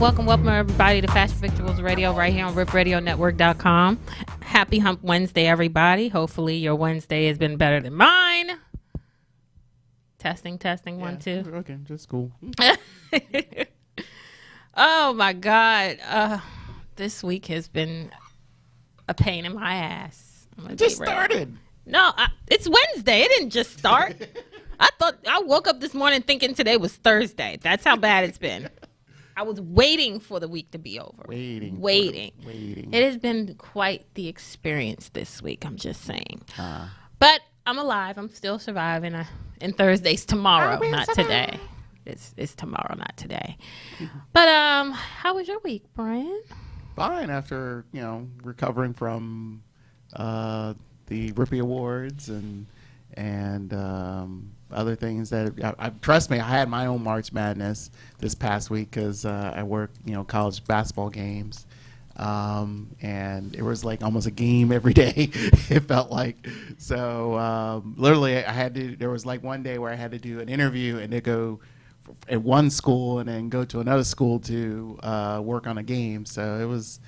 Welcome everybody to Fashion Victuals Radio right here on RipRadioNetwork.com. Happy Hump Wednesday, everybody. Hopefully your Wednesday has been better than mine. Testing, 1, 2. Okay, just cool. Oh my God. This week has been a pain in my ass. It just started. No, it's Wednesday. It didn't just start. I woke up this morning thinking today was Thursday. That's how bad it's been. I was waiting for the week to be over. Waiting. It has been quite the experience this week, I'm just saying. But I'm alive. I'm still surviving. And Thursday's tomorrow, not today. It's tomorrow, not today. But how was your week, Brian? Fine, after, recovering from the Rippy Awards and other things that trust me, I had my own March Madness this past week because I work, college basketball games, and it was like almost a game every day. It felt like so. Literally, there was like one day where I had to do an interview and to go at one school and then go to another school to work on a game. So it was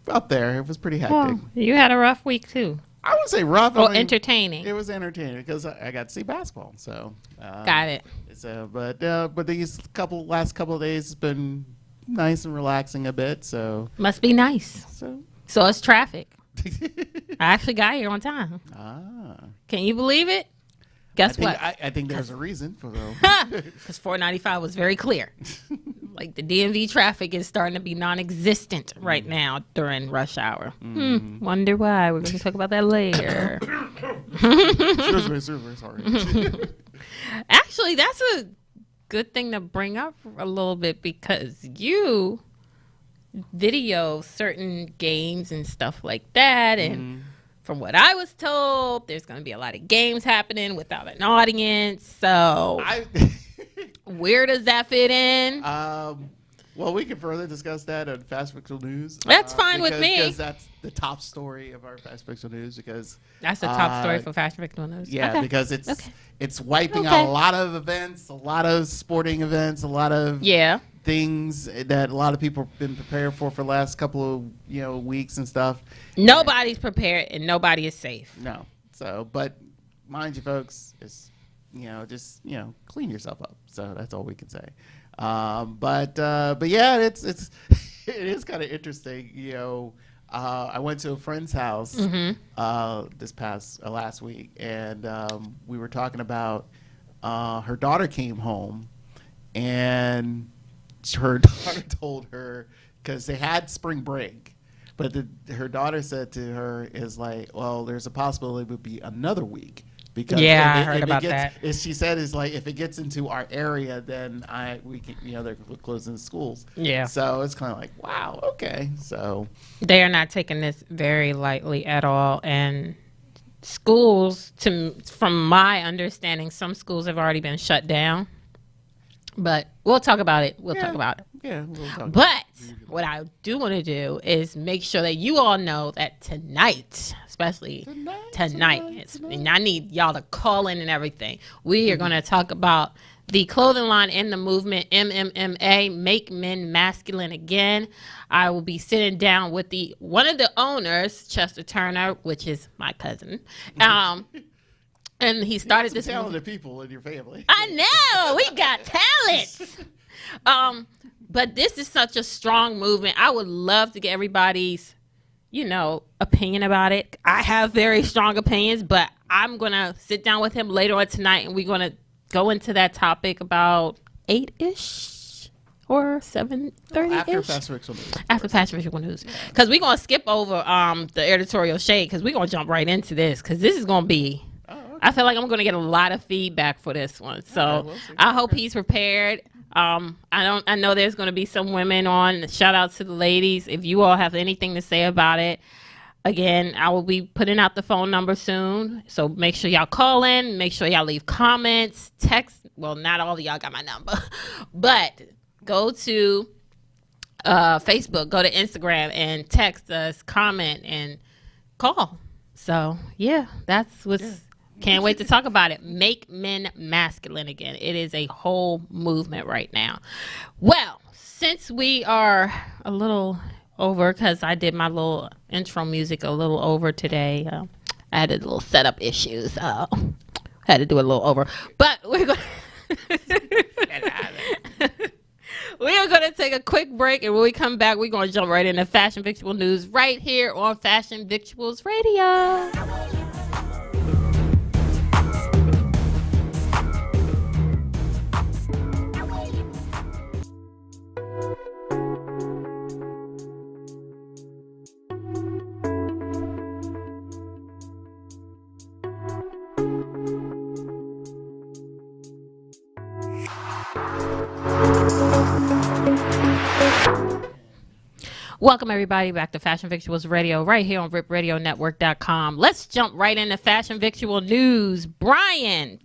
up there. It was pretty hectic. Oh, you had a rough week too. I wouldn't say rough. Entertaining. It was entertaining because I got to see basketball. So got it. So, but these last couple of days has been nice and relaxing a bit. So must be nice. So it's traffic. I actually got here on time. Can you believe it? Guess what? I think there's a reason for because 495 was very clear. Like the DMV traffic is starting to be non-existent right now during rush hour. Wonder why. We're going to talk about that later. Sorry. Actually, that's a good thing to bring up a little bit because you video certain games and stuff like that. And from what I was told, there's going to be a lot of games happening without an audience. So where does that fit in? Well, we can further discuss that on Fast Fictional News. That's fine with me. Because that's the top story of our Fast Fictional News. Because that's the top story for Fast Fictional News. Yeah, okay. Because it's wiping out a lot of events, a lot of sporting events, a lot of things that a lot of people have been prepared for the last couple of weeks and stuff. Nobody's prepared and nobody is safe. No. So, but mind you, folks, it's just clean yourself up. So that's all we can say. But yeah, it is kind of interesting. I went to a friend's house this last week, and we were talking about her daughter came home, and her daughter told her because they had spring break, but her daughter said to her is like, well, there's a possibility it would be another week. Because I heard about that. She said is like if it gets into our area, then we can they're closing the schools. Yeah. So it's kind of like wow, okay. So they are not taking this very lightly at all, and schools, from my understanding, some schools have already been shut down. But we'll talk about it. We'll talk about it. Yeah. But what I do want to do is make sure that you all know that tonight, especially tonight, and I need y'all to call in and everything. We are going to talk about the clothing line in the movement, MMMA, Make Men Masculine Again. I will be sitting down with one of the owners, Chester Turner, which is my cousin. And he started this talented people in your family. I know. We got talent. But this is such a strong movement. I would love to get everybody's, opinion about it. I have very strong opinions, but I'm going to sit down with him later on tonight, and we're going to go into that topic about 8-ish or 7:30-ish. After Fast Fictional News. After Fast Fictional News. Because we're going to skip over the editorial shade because we're going to jump right into this because this is going to be... I feel like I'm going to get a lot of feedback for this one. So I hope he's prepared. I know there's going to be some women on. Shout out to the ladies. If you all have anything to say about it, again, I will be putting out the phone number soon. So make sure y'all call in. Make sure y'all leave comments, text. Well, not all of y'all got my number, but go to Facebook, go to Instagram and text us, comment, and call. So, yeah, that's what's... Yeah. Can't wait to talk about it. Make men masculine again. It is a whole movement right now. Well, since we are a little over, because I did my little intro music a little over today, I had a little setup issues. Had to do it a little over, but we're going. We are going to take a quick break, and when we come back, we're going to jump right into Fashion Victual News right here on Fashion Victuals Radio. Welcome, everybody, back to Fashion Victuals Radio right here on RipRadioNetwork.com. Let's jump right into Fashion Victual News. Brian,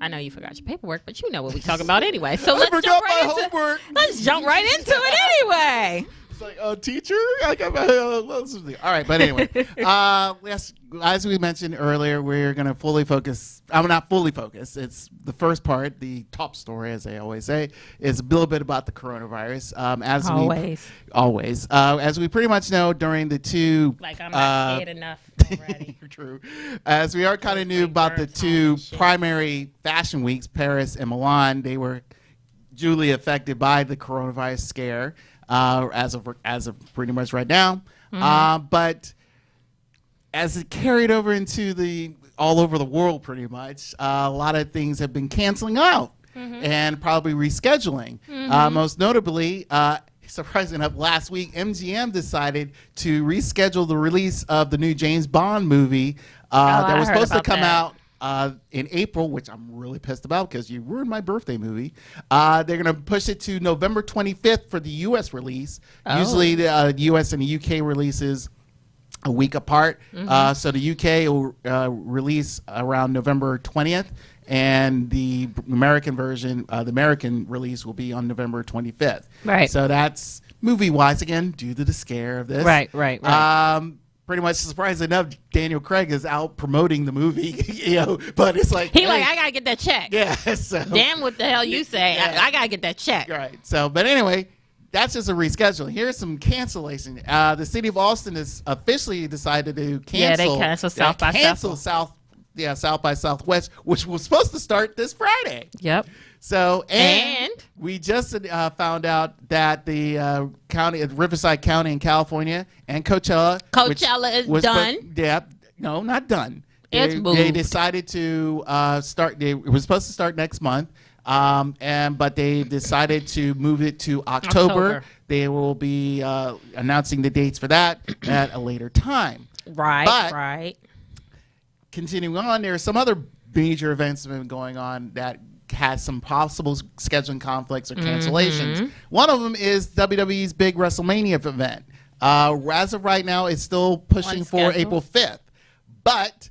I know you forgot your paperwork, but you know what we're talking about anyway. So let's jump right into it anyway. It's like, teacher? I got my, all right, but anyway. Yes, as we mentioned earlier, we're going to fully focus. I'm not fully focused. It's the first part, the top story, as they always say, is a little bit about the coronavirus. As we pretty much know during the two. Like I'm not scared enough already. True. As we are kind of new about the two primary fashion weeks, Paris and Milan, they were duly affected by the coronavirus scare. As of pretty much right now, but as it carried over into all over the world, pretty much, a lot of things have been canceling out and probably rescheduling. Most notably, surprisingly enough, last week MGM decided to reschedule the release of the new James Bond movie that was supposed to come out in April, which I'm really pissed about because you ruined my birthday movie. They're going to push it to November 25th for the U.S. release. Usually the U.S. and the U.K. releases a week apart. So the U.K. will release around November 20th, and the American version, the American release will be on November 25th. Right. So that's movie-wise, again, due to the scare of this. Right. Pretty much surprisingly enough, Daniel Craig is out promoting the movie, but it's like I gotta get that check. Yeah. So damn, what the hell you say? Yeah. I gotta get that check. Right. So, but anyway, that's just a rescheduling. Here's some cancellation. The city of Austin has officially decided to cancel. Yeah, they canceled South by Southwest, which was supposed to start this Friday. Yep. So, and we just found out that the Riverside County in California and Coachella is done. No, not done. It's moved. They decided to start. It was supposed to start next month, but they decided to move it to October. They will be announcing the dates for that at a later time. Right. Continuing on, there are some other major events that have been going on that has some possible scheduling conflicts or cancellations. One of them is WWE's big WrestleMania event. As of right now, it's still pushing for April 5th. But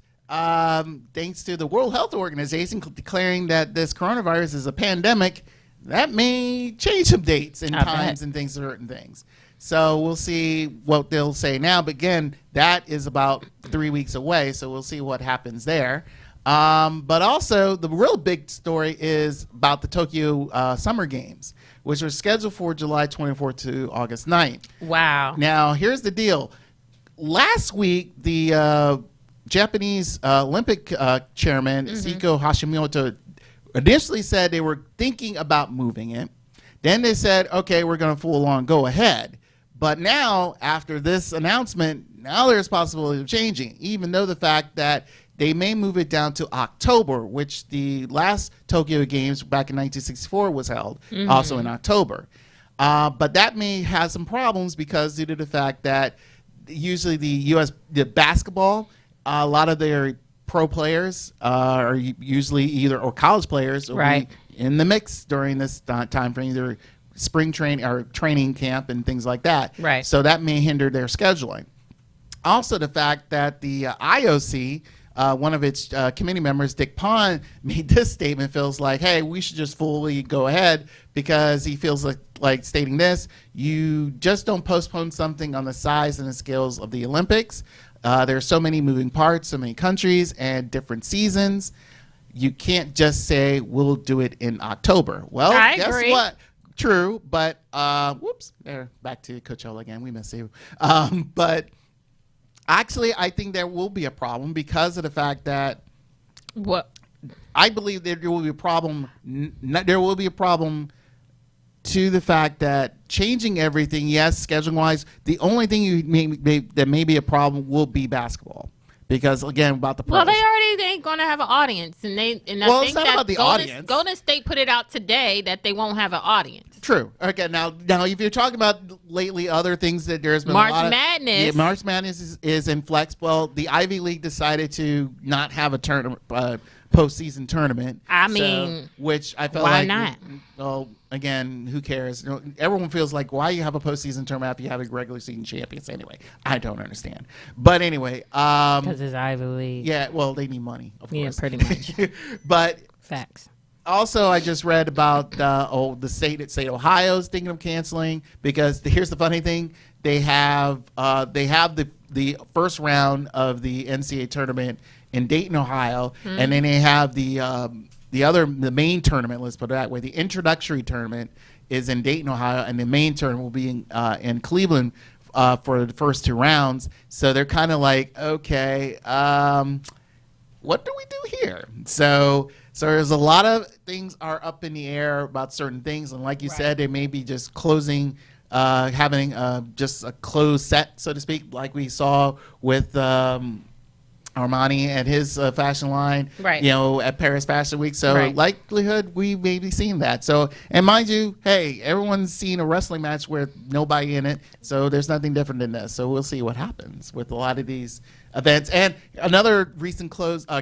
thanks to the World Health Organization declaring that this coronavirus is a pandemic, that may change some dates and times and things, certain things. So we'll see what they'll say now. But again, that is about 3 weeks away, so we'll see what happens there. But also, the real big story is about the Tokyo Summer Games, which are scheduled for July 24th to August 9th. Wow. Now, here's the deal. Last week, the Japanese Olympic chairman, Seiko Hashimoto, initially said they were thinking about moving it. Then they said, okay, we're going to full on go ahead. But now, after this announcement, now there's possibility of changing, even though the fact that they may move it down to October, which the last Tokyo Games back in 1964 was held, also in October. But that may have some problems because due to the fact that usually the basketball, a lot of their pro players are usually or college players will be in the mix during this time frame, either spring training or training camp and things like that. Right. So that may hinder their scheduling. Also, the fact that the IOC, one of its committee members, Dick Pond, made this statement, feels like, hey, we should just fully go ahead because he feels like stating this, you just don't postpone something on the size and the scales of the Olympics. There are so many moving parts, so many countries and different seasons. You can't just say, we'll do it in October. Well, guess what? True, but whoops, there, back to Coachella again. We miss you. But actually, I think there will be a problem because of the fact that What? I believe there will be a problem. There will be a problem to the fact that changing everything, yes, scheduling wise, the only thing that may be a problem will be basketball. Because again, about the price. Well, they already ain't gonna have an audience, and I think it's not that about the audience. Golden State put it out today that they won't have an audience. True. Okay. Now, if you're talking about lately other things that there's been March a lot of, Madness. Yeah, March Madness is in flex. Well, the Ivy League decided to not have a postseason tournament. I mean, which I felt why like, not? Well, again, who cares? Everyone feels like, why you have a postseason tournament after you have a regular season champions anyway? I don't understand. But anyway, because it's Ivy League. Yeah, well, they need money, of course. Yeah, pretty much. But facts. also, I just read about the state of Ohio is thinking of canceling because here's the funny thing: they have the first round of the NCAA tournament in Dayton, Ohio, and then they have the main tournament. Let's put it that way: the introductory tournament is in Dayton, Ohio, and the main tournament will be in Cleveland for the first two rounds. So they're kind of like, okay, what do we do here? So there's a lot of things are up in the air about certain things, and like you said, they may be just closing, having just a closed set, so to speak, like we saw with Armani and his fashion line, right? At Paris Fashion Week. So likelihood we may be seeing that. So, and mind you, hey, everyone's seen a wrestling match with nobody in it, so there's nothing different than this. So we'll see what happens with a lot of these events. And another recent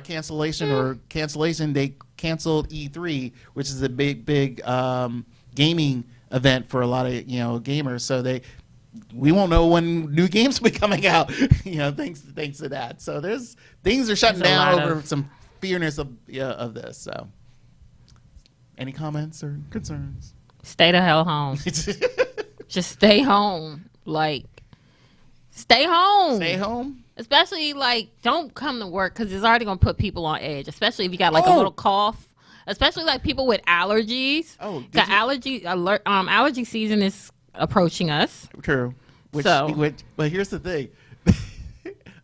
cancellation, they canceled E3, which is a big gaming event for a lot of gamers. So we won't know when new games will be coming out, thanks to that. So things are shutting down over some fearness of this. So, any comments or concerns? Stay the hell home. Just stay home. Stay home. Stay home. Especially don't come to work because it's already gonna put people on edge. Especially if you got a little cough. Especially people with allergies. Oh, allergy season is approaching us. True. But here's the thing.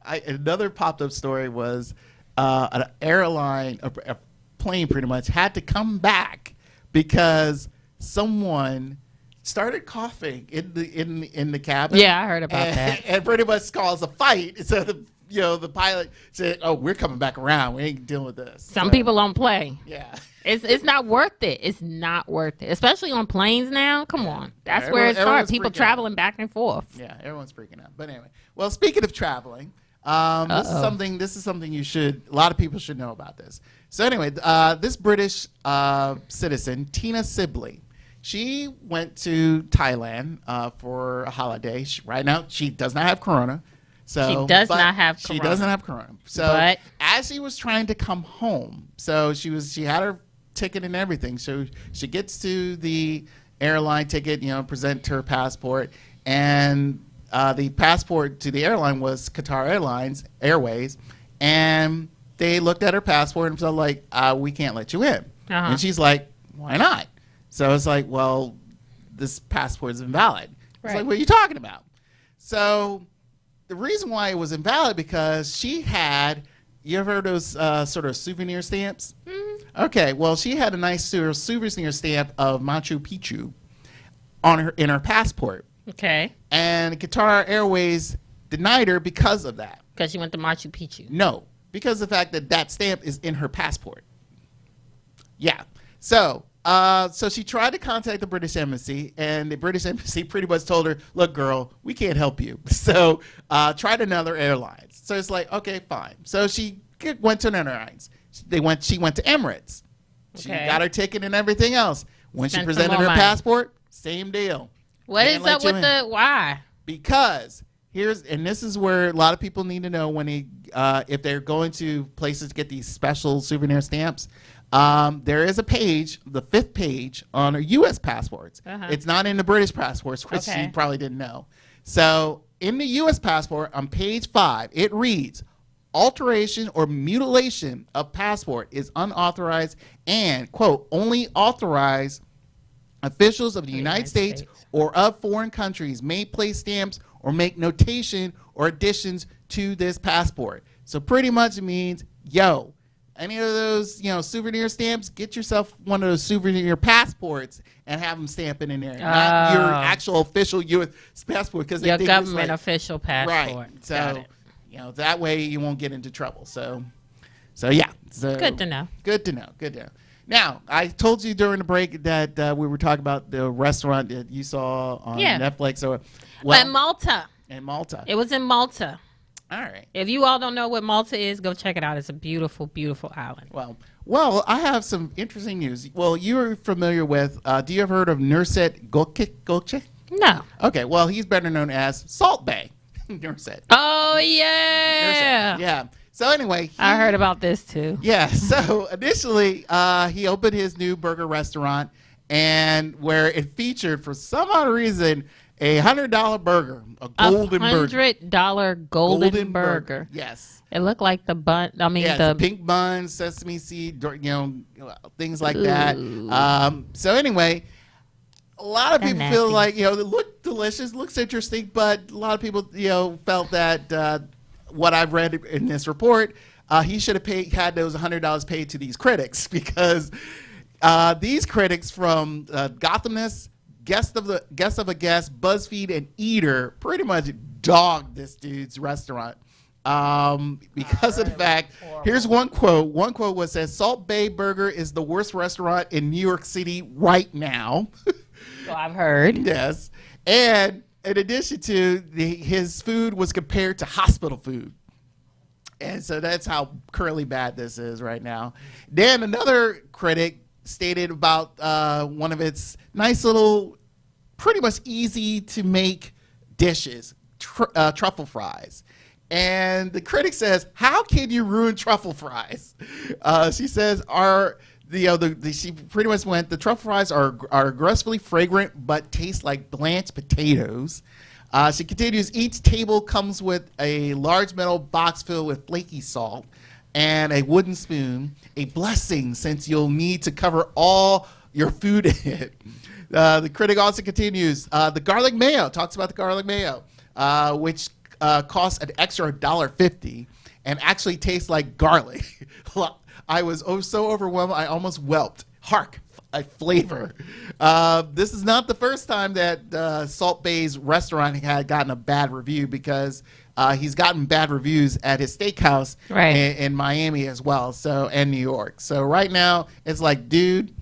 Another popped up story was an airline, a plane pretty much had to come back because someone started coughing in the cabin. Yeah, I heard about that. And pretty much caused a fight. So the pilot said, "Oh, we're coming back around. We ain't dealing with this." Some people don't play. Yeah. It's not worth it. It's not worth it, especially on planes now. Come on, that's where it starts. People traveling back and forth. Yeah, everyone's freaking out. But anyway, well, speaking of traveling, this is something a lot of people should know about this. So anyway, this British citizen, Tina Sibley, she went to Thailand for a holiday. Right now, she does not have corona. So she doesn't have corona. So as she was trying to come home, so she had her ticket and everything. So she gets to the airline ticket, present her passport, and the passport to the airline was Qatar Airways, and they looked at her passport and felt like, we can't let you in. And she's like, why not? So it's like, well, this passport is invalid. It's like, what are you talking about? So the reason why it was invalid because she had, you ever heard those sort of souvenir stamps? Mm-hmm. Okay, well, she had a nice souvenir stamp of Machu Picchu in her passport. Okay. And Qatar Airways denied her because of that. Because she went to Machu Picchu. No, because of the fact that stamp is in her passport. Yeah. So she tried to contact the British Embassy, and the British Embassy pretty much told her, look, girl, we can't help you. So tried another airline. So it's like, okay, fine. So she went to an airlines. She went to Emirates. She got her ticket and everything else. When she presented her passport, same deal. What is up with why? Because this is where a lot of people need to know when if they're going to places to get these special souvenir stamps. There is a page, the 5th page on her U.S. passports. It's not in the British passports, which you probably didn't know. So in the U.S. passport on page 5, it reads, alteration or mutilation of passport is unauthorized and, quote, only authorized Officials of the United States or of foreign countries may place stamps or make notation or additions to this passport. So pretty much it means, yo, any of those, souvenir stamps, get yourself one of those souvenir passports and have them stamp it in there. Not your actual official U.S. passport. Because your government official passport. Right. So, that way you won't get into trouble. So yeah. So, good to know. Good to know. Now, I told you during the break that we were talking about the restaurant that you saw on Netflix. In Malta. In Malta. It was in Malta. All right. If you all don't know what Malta is, go check it out. It's a beautiful, beautiful island. Well, I have some interesting news. Well, you're familiar with, do you have heard of Nurset Gökçe? No. Okay, well, he's better known as Salt Bae. Nurset. Oh, yeah. Nurset. Yeah. So anyway. I heard about this too. Yeah. So initially, he opened his new burger restaurant, and where it featured, for some odd reason, a $100 burger, a golden burger. $100 golden burger. Yes. It looked like the bun. I mean, the pink bun, sesame seed, things like that. So anyway, a lot of people feel like, it looked delicious, looks interesting, but a lot of people, felt that what I've read in this report, he should have had those $100 paid to these critics, because these critics from Gothamist, Guest of a Guest, BuzzFeed, and Eater pretty much dogged this dude's restaurant because of the fact. Here's one quote. One quote was says, "Salt Bae Burger is the worst restaurant in New York City right now." Well, I've heard. Yes, and in addition to his food was compared to hospital food. And so that's how currently bad this is right now. Then another critic stated about one of its nice little, pretty much easy to make dishes, truffle fries. And the critic says, "How can you ruin truffle fries?" She says, she pretty much went, "The truffle fries are aggressively fragrant but taste like blanched potatoes." She continues, "Each table comes with a large metal box filled with flaky salt and a wooden spoon, a blessing since you'll need to cover all your food in it." The critic also continues, the garlic mayo, talks about the garlic mayo, which costs an extra $1.50 and actually tastes like garlic. I was so overwhelmed, I almost whelped. Hark, a flavor. This is not the first time that Salt Bae's restaurant had gotten a bad review, because he's gotten bad reviews at his steakhouse in Miami as well, and New York. So right now, it's like, dude,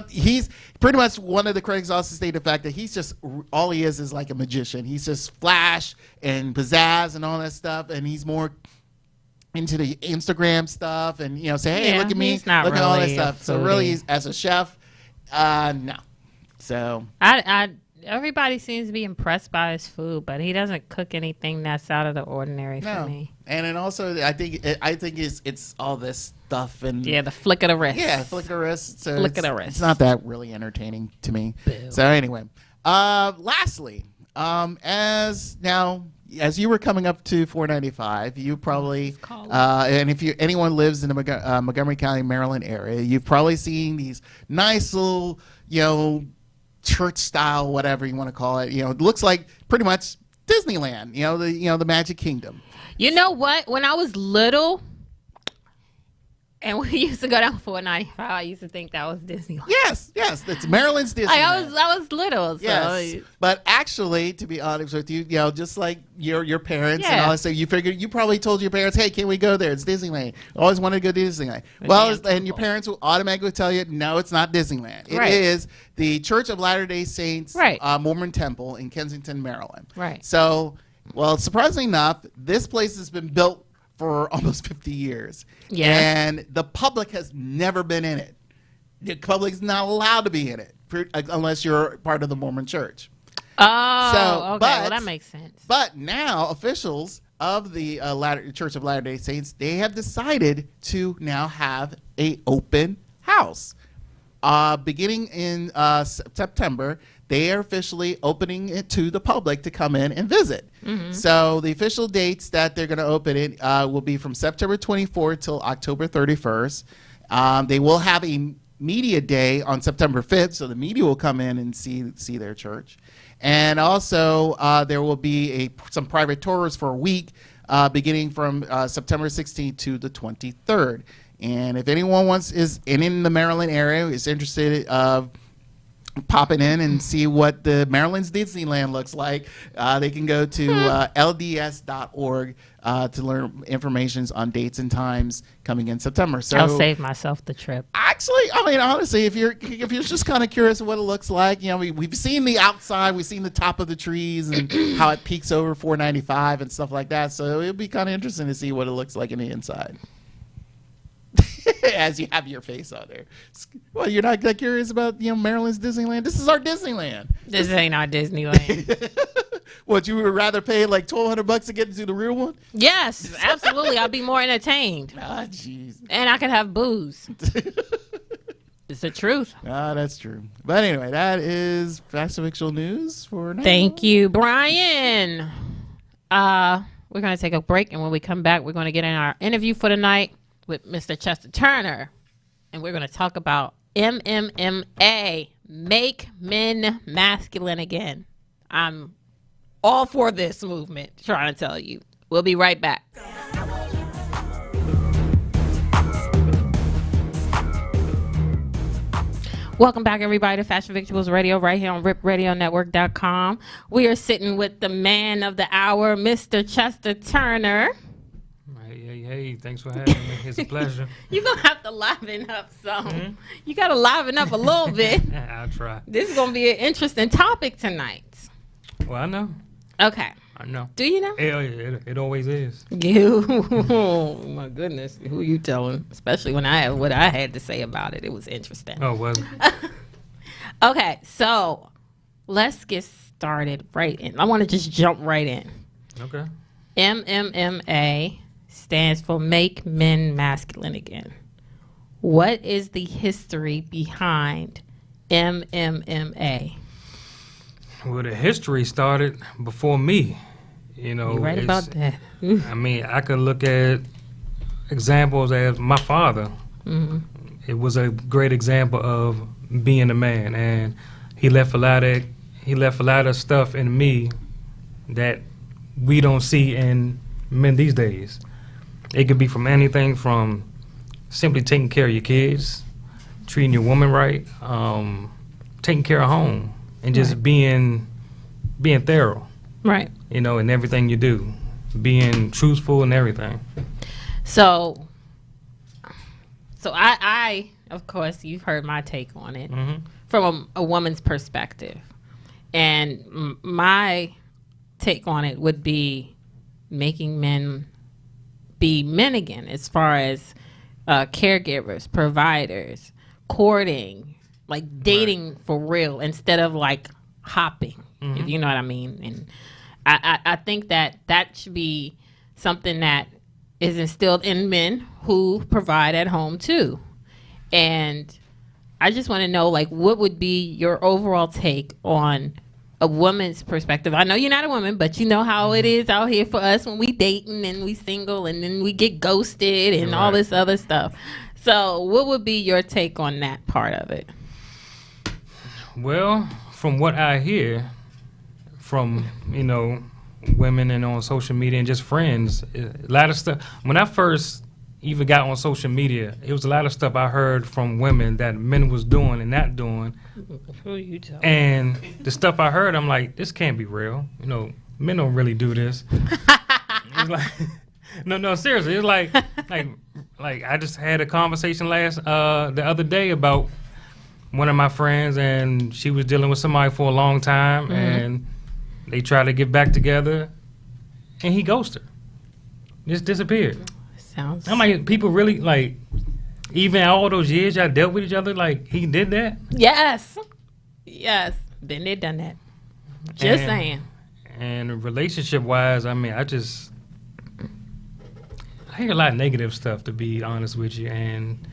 he's pretty much, one of the critics also stated the fact that he's just, all he is like a magician. He's just flash and pizzazz and all that stuff, and he's more into the Instagram stuff and, say, hey, look at me, look at all that stuff. So really, as a chef, no. So everybody seems to be impressed by his food, but he doesn't cook anything that's out of the ordinary for me. And then also, I think it's all this stuff and the flick of the wrist. Yeah, flick of the wrist. So flick of the wrist. It's not that really entertaining to me. Boo. So anyway, lastly, as you were coming up to 495, you probably and if anyone lives in the Montgomery County, Maryland area, you've probably seen these nice little church style, whatever you want to call it. It looks like pretty much Disneyland. The Magic Kingdom. You know what? When I was little, and we used to go down 495, I used to think that was Disneyland. Yes, that's Maryland's Disneyland. I was little. So. Yes, but actually, to be honest with you, just like your parents and all that stuff, you probably told your parents, "Hey, can we go there? It's Disneyland. I always wanted to go to Disneyland." And your parents will automatically tell you, "No, it's not Disneyland. It is the Church of Latter-day Saints Mormon Temple in Kensington, Maryland." Right. So, surprisingly enough, this place has been built for almost 50 years. Yeah. And the public has never been in it. The public is not allowed to be in it unless you're part of the Mormon Church. Oh, okay. Well, that makes sense. But now officials of the Church of Latter-day Saints, they have decided to now have an open house. Beginning in September, they are officially opening it to the public to come in and visit. Mm-hmm. So the official dates that they're going to open it will be from September 24th till October 31st. They will have a Media Day on September 5th, so the media will come in and see their church. And also, there will be some private tours for a week, beginning from September 16th to the 23rd. And if anyone is in the Maryland area, is interested popping in and see what the Maryland's Disneyland looks like, they can go to lds.org to learn information on dates and times coming in September. So I'll save myself the trip. Actually, I mean, honestly, if you're just kind of curious of what it looks like, we've seen the outside, we've seen the top of the trees and how it peaks over 495 and stuff like that. So it'll be kind of interesting to see what it looks like in the inside. As you have your face on there. Well, you're not that curious about Maryland's Disneyland? This is our Disneyland. This ain't our Disneyland. What, you would rather pay like $1,200 to get into the real one? Yes, absolutely. I'll be more entertained. Ah, jeez. And I could have booze. It's the truth. Ah, that's true. But anyway, that is Fast and Victual News for now. Thank you, Brian. We're going to take a break, and when we come back, we're going to get in our interview for the night with Mr. Chester Turner, and we're going to talk about MMMA, Make Men Masculine Again. I'm all for this movement, trying to tell you. We'll be right back. Welcome back, everybody, to Fashion Victuals Radio right here on RipRadioNetwork.com. We are sitting with the man of the hour, Mr. Chester Turner. Hey, thanks for having me. It's a pleasure. You're going to have to liven up some. Mm-hmm. You got to liven up a little bit. I'll try. This is going to be an interesting topic tonight. Well, I know. Okay. I know. Do you know? It always is. You. Oh, my goodness. Who you telling? Especially when what I had to say about it. It was interesting. Oh, was it? Okay, so let's get started right in. I want to just jump right in. Okay. MMMA stands for Make Men Masculine Again. What is the history behind MMMA? Well, the history started before me. You're right about that. I mean, I could look at examples as my father. Mm-hmm. It was a great example of being a man, and he left a lot of stuff in me that we don't see in men these days. It could be from anything from simply taking care of your kids, treating your woman right, taking care of home, and just being thorough. Right. In everything you do, being truthful and everything. So I of course, you've heard my take on it from a woman's perspective, and my take on it would be making men be men again, as far as caregivers, providers, courting, like dating for real instead of like hopping, if you know what I mean. And I think that should be something that is instilled in men who provide at home too. And I just want to know, like, what would be your overall take on a woman's perspective? I know you're not a woman, but you know how it is out here for us when we dating and we single and then we get ghosted and all this other stuff. So what would be your take on that part of it? Well, from what I hear from, women and on social media and just friends, a lot of stuff. When I first even got on social media, it was a lot of stuff I heard from women that men was doing and not doing. Who are you telling? And the stuff I heard, I'm like, this can't be real. Men don't really do this. It's like, no, seriously. It's like I just had a conversation the other day about one of my friends, and she was dealing with somebody for a long time, and they tried to get back together, and he ghosted her. Just disappeared. I'm like, people really, like, even all those years y'all dealt with each other, like, he did that? Yes. Been there, done that. Just saying. And relationship-wise, I mean, I hear a lot of negative stuff, to be honest with you, and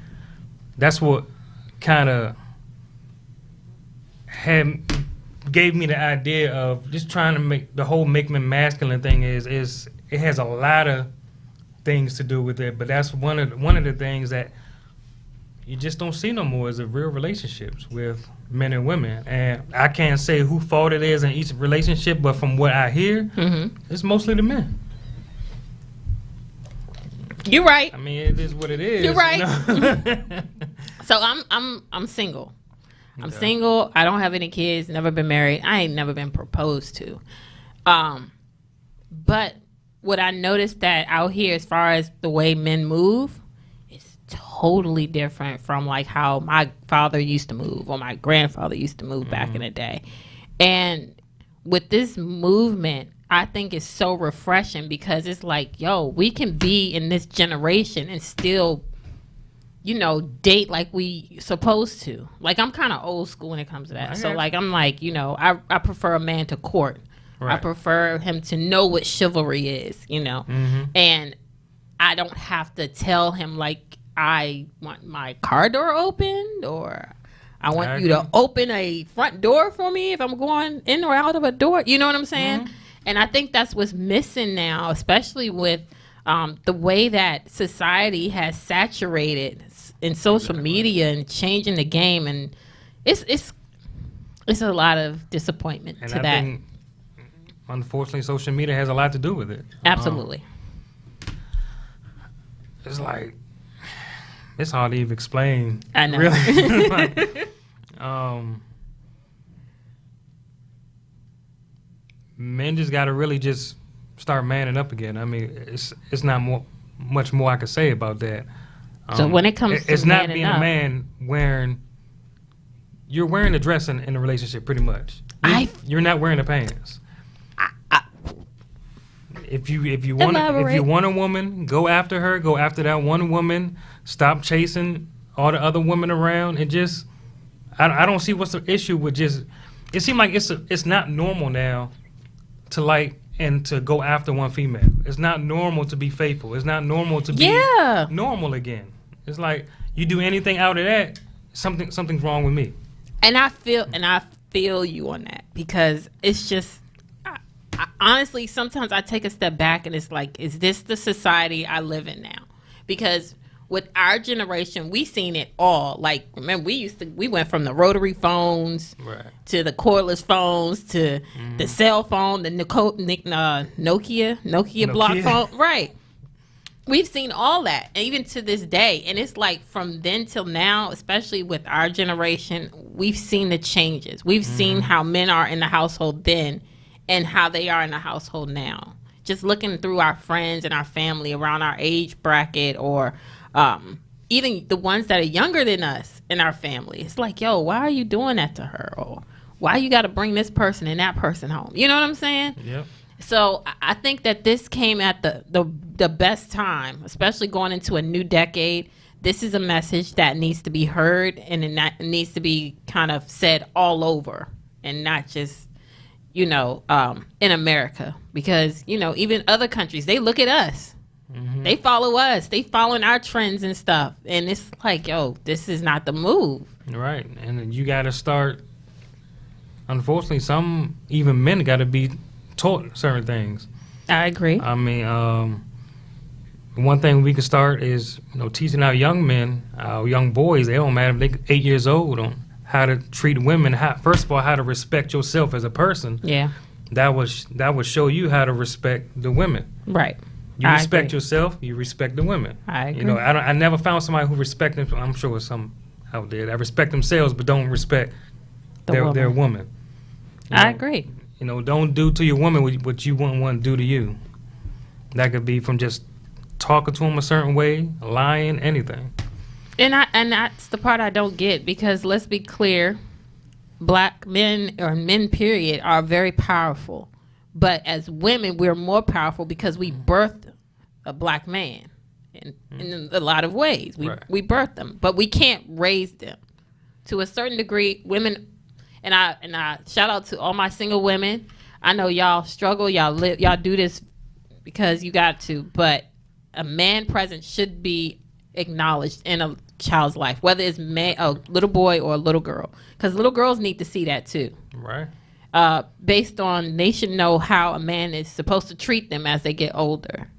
that's what kind of gave me the idea of just trying to make the whole make men masculine thing is it has a lot of things to do with it, but that's one of the things that you just don't see no more as a real relationships with men and women. And I can't say who fault it is in each relationship, but from what I hear, it's mostly the men. You're right. I mean, it is what it is. You're right. You know? So I'm single. I'm single. I don't have any kids. Never been married. I ain't never been proposed to. But what I noticed that out here, as far as the way men move, is totally different from like how my father used to move or my grandfather used to move back in the day. And with this movement, I think it's so refreshing because it's like, yo, we can be in this generation and still, you know, date like we supposed to. Like, I'm kind of old school when it comes to that. So, like, I'm like, you know, I prefer a man to court. Right. I prefer him to know what chivalry is, you know. And I don't have to tell him, like, I want my car door opened or I want you to open a front door for me if I'm going in or out of a door. You know what I'm saying? And I think that's what's missing now, especially with the way that society has saturated in social media and changing the game. And it's a lot of disappointment and to I that. Think, unfortunately, social media has a lot to do with it. Absolutely. It's like, it's hard to even explain. I know. Really. Like, men just got to really just start manning up again. I mean, it's not much more I could say about that. So when it comes to it's not being up, a man you're wearing a dress in a relationship pretty much. You're not wearing the pants. If you want a woman, go after her. Go after that one woman. Stop chasing all the other women around, and just I don't see what's the issue with just. It seems like it's not normal now to like and to go after one female. It's not normal to be faithful. It's not normal to be normal again. It's like you do anything out of that, something's wrong with me. And I feel you on that because it's just. Honestly, sometimes I take a step back and it's like, is this the society I live in now? Because with our generation, we seen it all. Like, remember, we went from the rotary phones to the cordless phones to the cell phone, the Nokia block phone. Right. We've seen all that, and even to this day. And it's like from then till now, especially with our generation, we've seen the changes. We've seen how men are in the household then and how they are in the household now. Just looking through our friends and our family around our age bracket or even the ones that are younger than us in our family. It's like, yo, why are you doing that to her? Or why you got to bring this person and that person home? You know what I'm saying? Yep. So I think that this came at the best time, especially going into a new decade. This is a message that needs to be heard and it needs to be kind of said all over and not just in America, because, even other countries, they look at us. They follow us. They following our trends and stuff. And it's like, yo, this is not the move. Right. And you got to start, unfortunately, some even men got to be taught certain things. I agree. I mean, one thing we can start is, teaching our young men, our young boys, they don't matter if they're 8 years old, on how to treat women, first of all, how to respect yourself as a person. Yeah. That would show you how to respect the women. Right. You respect yourself, you respect the women. I agree. I never found somebody who respect them. I'm sure there's some out there that respect themselves but don't respect their woman. I agree. Don't do to your woman what you wouldn't want to do to you. That could be from just talking to them a certain way, lying, anything. And that's the part I don't get, because let's be clear, black men or men period are very powerful, but as women we're more powerful because we birthed a black man in a lot of ways. We birthed them, but we can't raise them. To a certain degree, women, and I shout out to all my single women. I know y'all struggle, y'all do this because you got to, but a man presence should be acknowledged in a child's life, whether it's a little boy or a little girl, because little girls need to see that too. Right. Based on, they should know how a man is supposed to treat them as they get older.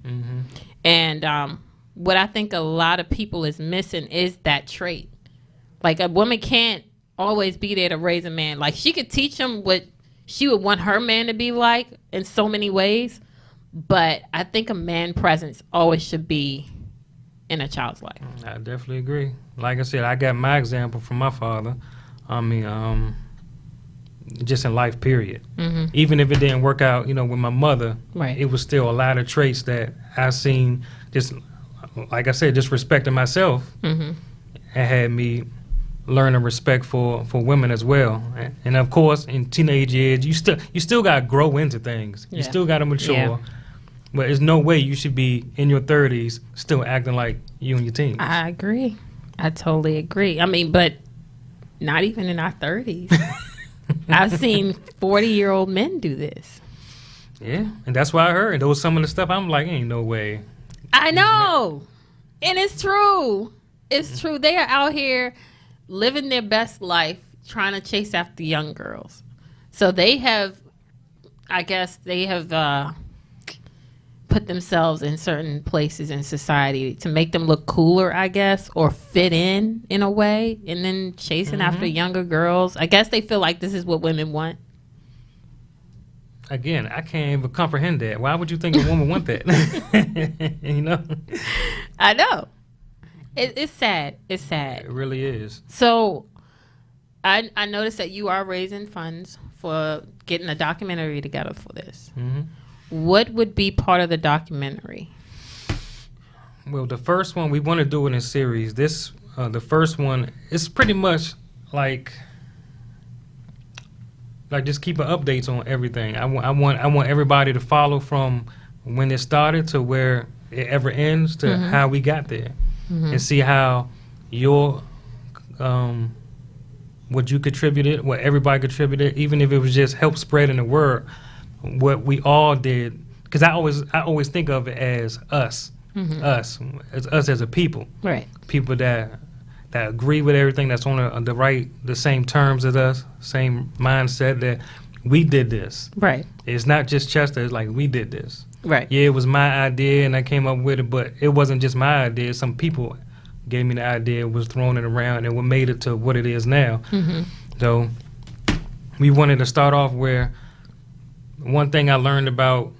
And what I think a lot of people is missing is that trait. Like a woman can't always be there to raise a man. Like she could teach him what she would want her man to be like in so many ways, but I think a man presence always should be in a child's life. I definitely agree. Like I said, I got my example from my father. I mean, just in life, period. Mm-hmm. Even if it didn't work out, with my mother, Right. it was still a lot of traits that I seen. Just like I said, just respecting myself, Mm-hmm. and had me learning respect for women as well. And of course, in teenage years, you still got to grow into things. You Yeah. still got to mature. Yeah. But there's no way you should be in your 30s still acting like you in your teens. I agree. I totally agree. I mean, but not even in our 30s. I've seen 40-year-old men do this. Yeah, and that's why I heard those some of the stuff. I'm like, ain't no way. I know. And it's true. It's true. They are out here living their best life, trying to chase after young girls. So they have, I guess, put themselves in certain places in society to make them look cooler, I guess, or fit in a way, and then chasing after younger girls. I guess they feel like this is what women want. Again, I can't even comprehend that. Why would you think a woman want that? I know. It's sad. It's sad. It really is. So I noticed that you are raising funds for getting a documentary together for this. Mm-hmm. What would be part of the documentary? Well, the first one, we want to do it in series. The first one, it's pretty much like just keeping updates on everything. I want everybody to follow from when it started to where it ever ends to how we got there, and see how your what you contributed, what everybody contributed, even if it was just help spreading the word, what we all did. Because I always think of it as us, us as a people, Right. people that agree with everything, that's on the same terms as us, same mindset, that we did this. Right. It's not just Chester. It's like we did this. Right. Yeah, it was my idea and I came up with it, but it wasn't just my idea. Some people gave me the idea, was throwing it around, and what made it to what it is now. Mm-hmm. So we wanted to start off where one thing I learned about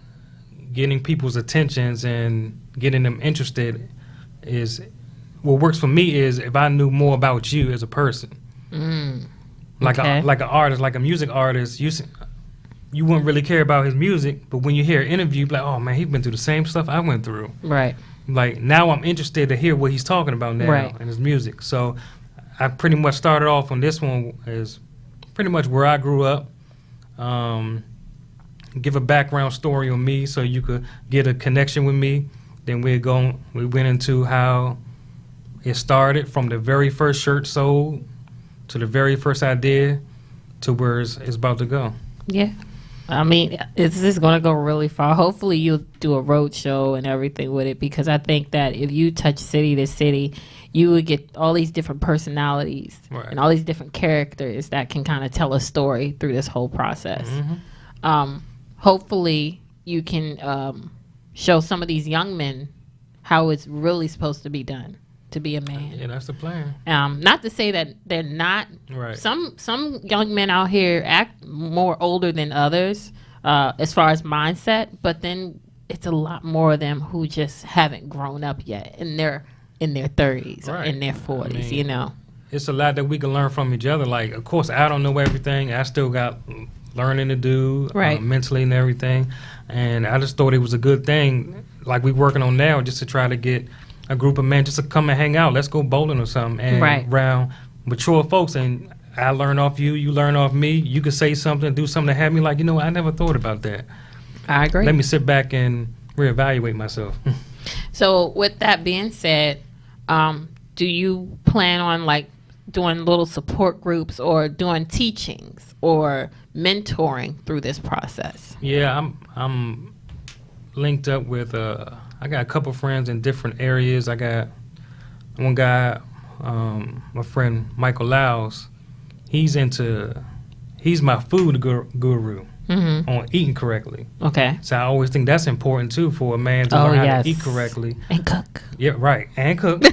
getting people's attentions and getting them interested is, what works for me is if I knew more about you as a person. Like Okay. like an artist, like a music artist, you wouldn't really care about his music, but when you hear an interview, you'd be like, oh man, he's been through the same stuff I went through. Right. Like now I'm interested to hear what he's talking about now Right. in his music. So I pretty much started off on this one as pretty much where I grew up. Give a background story on me so you could get a connection with me. Then we went into how it started from the very first shirt sold to the very first idea to where it's about to go. Yeah. I mean, this is going to go really far. Hopefully you'll do a road show and everything with it, because I think that if you touch city to city, you would get all these different personalities Right. and all these different characters that can kind of tell a story through this whole process. Hopefully you can show some of these young men how it's really supposed to be done to be a man. Yeah, that's the plan. Not to say that they're not. Right. Some young men out here act more older than others as far as mindset, but then it's a lot more of them who just haven't grown up yet, and they're in their 30s or Right. in their 40s, I mean, It's a lot that we can learn from each other. Like, of course, I don't know everything. I still got learning to do, Right. mentally and everything. And I just thought it was a good thing, like we working on now, just to try to get a group of men just to come and hang out. Let's go bowling or something. And Right. around mature folks. And I learn off you, you learn off me. You could say something, do something that had me like, I never thought about that. I agree. Let me sit back and reevaluate myself. So with that being said, do you plan on like doing little support groups or doing teachings or mentoring through this process? Yeah, I'm linked up with I got a couple friends in different areas. I got one guy, my friend Michael Lyles. He's my food guru. on eating correctly. Okay. So I always think that's important too for a man to learn how to eat correctly and cook. Yeah, right, and cook.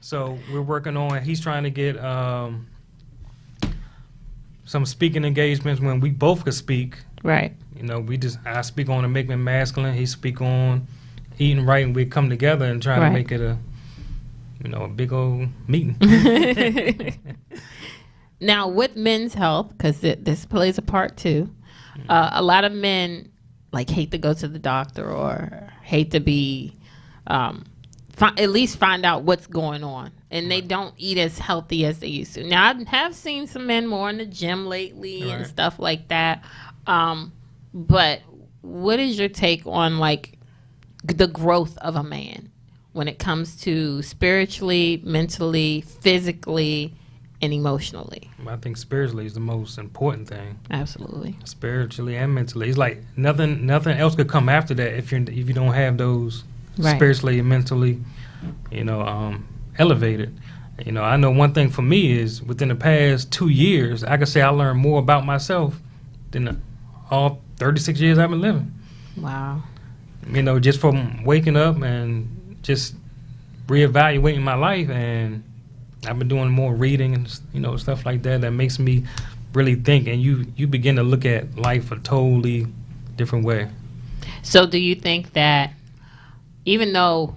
So we're working on. He's trying to get some speaking engagements when we both could speak. Right. You know, I speak on the Make Me Masculine. He speak on eating right, and we come together and try to make it a big old meeting. Now, with men's health, because this plays a part too, a lot of men hate to go to the doctor or hate to be, at least find out what's going on, and they don't eat as healthy as they used to. Now, I have seen some men more in the gym lately and stuff like that, but what is your take on the growth of a man when it comes to spiritually, mentally, physically, and emotionally? I think spiritually is the most important thing. Absolutely. Spiritually and mentally. It's like nothing else could come after that if you don't have those spiritually and mentally, elevated. I know one thing for me is within the past 2 years, I could say I learned more about myself than all 36 years I've been living. Wow. Just from waking up and just reevaluating my life, and I've been doing more reading and stuff like that makes me really think, and you begin to look at life a totally different way. So do you think that even though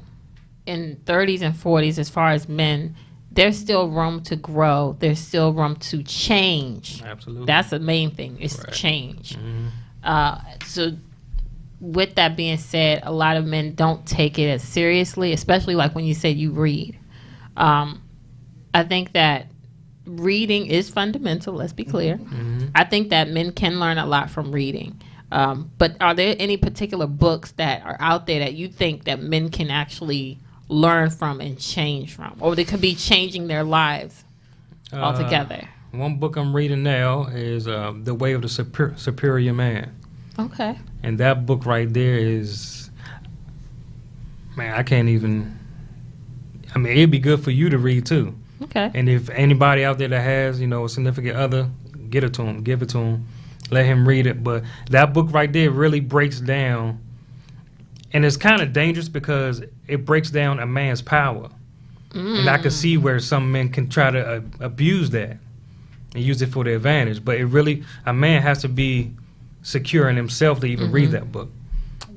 in 30s and 40s, as far as men, there's still room to grow, there's still room to change? Absolutely. That's the main thing, is change. So with that being said, a lot of men don't take it as seriously, especially when you said you read. I think that reading is fundamental, let's be clear. I think that men can learn a lot from reading. But are there any particular books that are out there that you think that men can actually learn from and change from? Or they could be changing their lives altogether? One book I'm reading now is The Way of the Superior Man. Okay. And that book right there is, man, I can't even, it'd be good for you to read too. Okay. And if anybody out there that has, a significant other, give it to him, let him read it. But that book right there really breaks down, and it's kind of dangerous because it breaks down a man's power. And I can see where some men can try to abuse that and use it for their advantage. But a man has to be secure in himself to even read that book.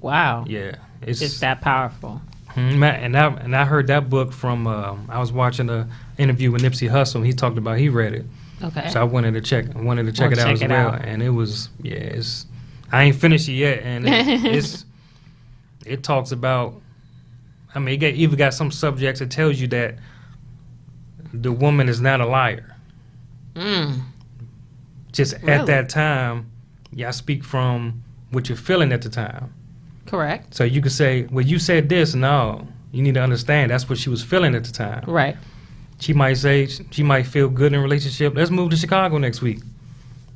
Wow. Yeah. It's that powerful. And I heard that book from, I was watching an interview with Nipsey Hussle, and he talked about, he read it. Okay. So I wanted to check it out as well. And it was, I ain't finished it yet, and it talks about, it even got some subjects that tells you that the woman is not a liar. Just at that time, I speak from what you're feeling at the time. Correct. So you could say, well, you said this. No, you need to understand that's what she was feeling at the time. Right. She might say, she might feel good in a relationship. Let's move to Chicago next week.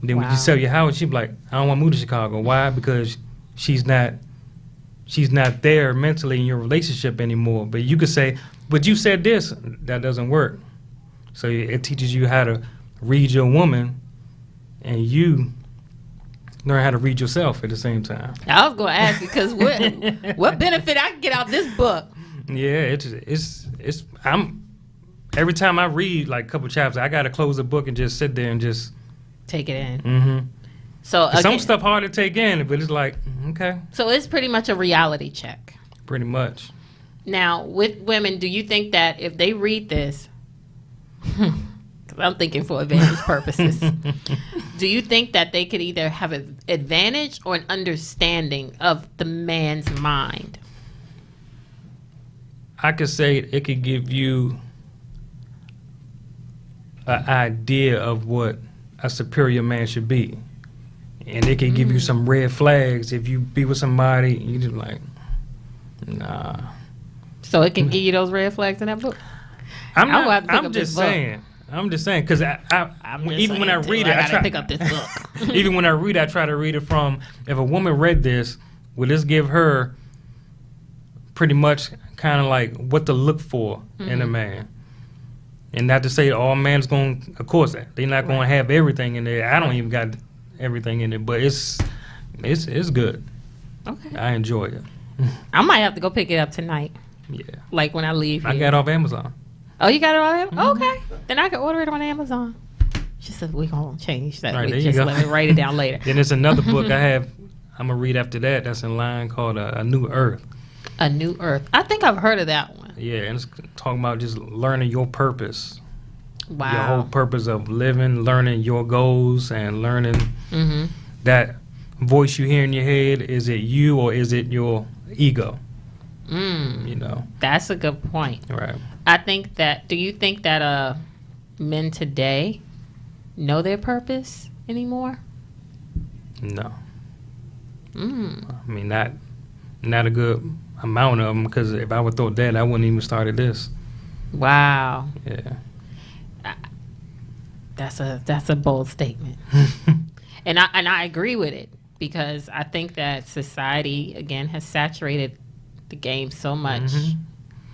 Then when you sell your house, she'd be like, I don't want to move to Chicago. Why? Because she's not there mentally in your relationship anymore. But you could say, but you said this. That doesn't work. So it teaches you how to read your woman, and you learn how to read yourself at the same time. I was going to ask you, because what benefit I can get out of this book? Yeah, every time I read a couple chapters, I got to close the book and just sit there and just take it in. Mm-hmm. So some stuff hard to take in, but it's like, okay. So it's pretty much a reality check. Pretty much. Now, with women, do you think that if they read this, because I'm thinking for advantage purposes, do you think that they could either have an advantage or an understanding of the man's mind? I could say it could give you an idea of what a superior man should be. And it could give you some red flags if you be with somebody, you just like, nah. So it can give you those red flags in that book? I'm just saying, because even when I read it, I try to pick up this book. Even when I read it, I try to read it from, if a woman read this, will this give her pretty much kind of like what to look for in a man? And not to say all man's going, of course, they're not going to have everything in there. I don't even got everything in it, but it's good. Okay. I enjoy it. I might have to go pick it up tonight. Yeah. Like when I leave. I got it off Amazon. Oh, you got it on Amazon? Okay. Then I can order it on Amazon. She said we're going to change that. Right, we there just you go. let me write it down later. Then there's another book I'm going to read after that. That's in line called A New Earth. A New Earth. I think I've heard of that one. Yeah, and it's talking about just learning your purpose. Wow. Your whole purpose of living, learning your goals, and learning that voice you hear in your head. Is it you or is it your ego? You know. That's a good point. Right. I think that, do you think that men today know their purpose anymore? No. I mean, not a good amount of them, because if I would thought that, I wouldn't even started this. Wow. Yeah. That's a bold statement. And I agree with it, because I think that society, again, has saturated the game so much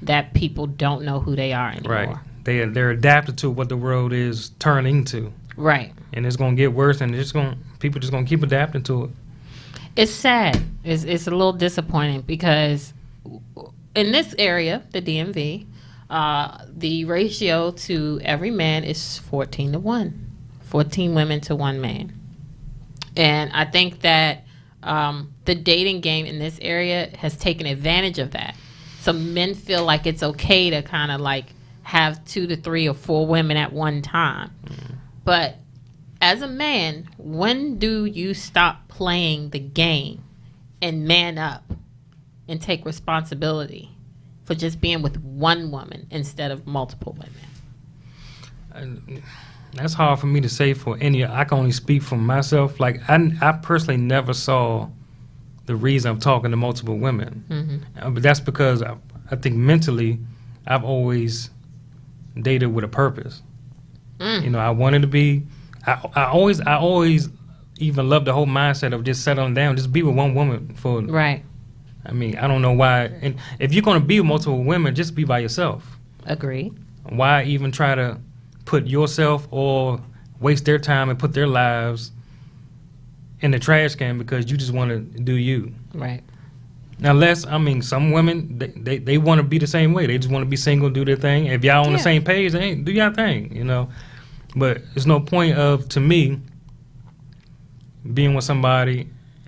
that people don't know who they are anymore. Right. They're adapted to what the world is turning to. Right. And it's going to get worse, and people just going to keep adapting to it. It's sad. It's a little disappointing, because in this area, the DMV, the ratio to every man is 14-1. 14 women to 1 man. And I think that the dating game in this area has taken advantage of that. So men feel like it's okay to kind of like have 2 to 3 or 4 women at one time. But as a man, when do you stop playing the game and man up and take responsibility for just being with one woman instead of multiple women? That's hard for me to say for any. I can only speak for myself. Like, I personally never saw the reason of talking to multiple women. But that's because I think mentally I've always dated with a purpose. You know, I wanted to be. I always even loved the whole mindset of just settling down, just be with one woman for. Right. I mean, I don't know why. And if you're going to be with multiple women, just be by yourself. Agree. Why even try to put yourself or waste their time and put their lives in the trash can because you just want to do you? Right. Now, some women, they want to be the same way. They just want to be single, do their thing. If y'all on the same page, do y'all thing, you know. But there's no point of, to me, being with somebody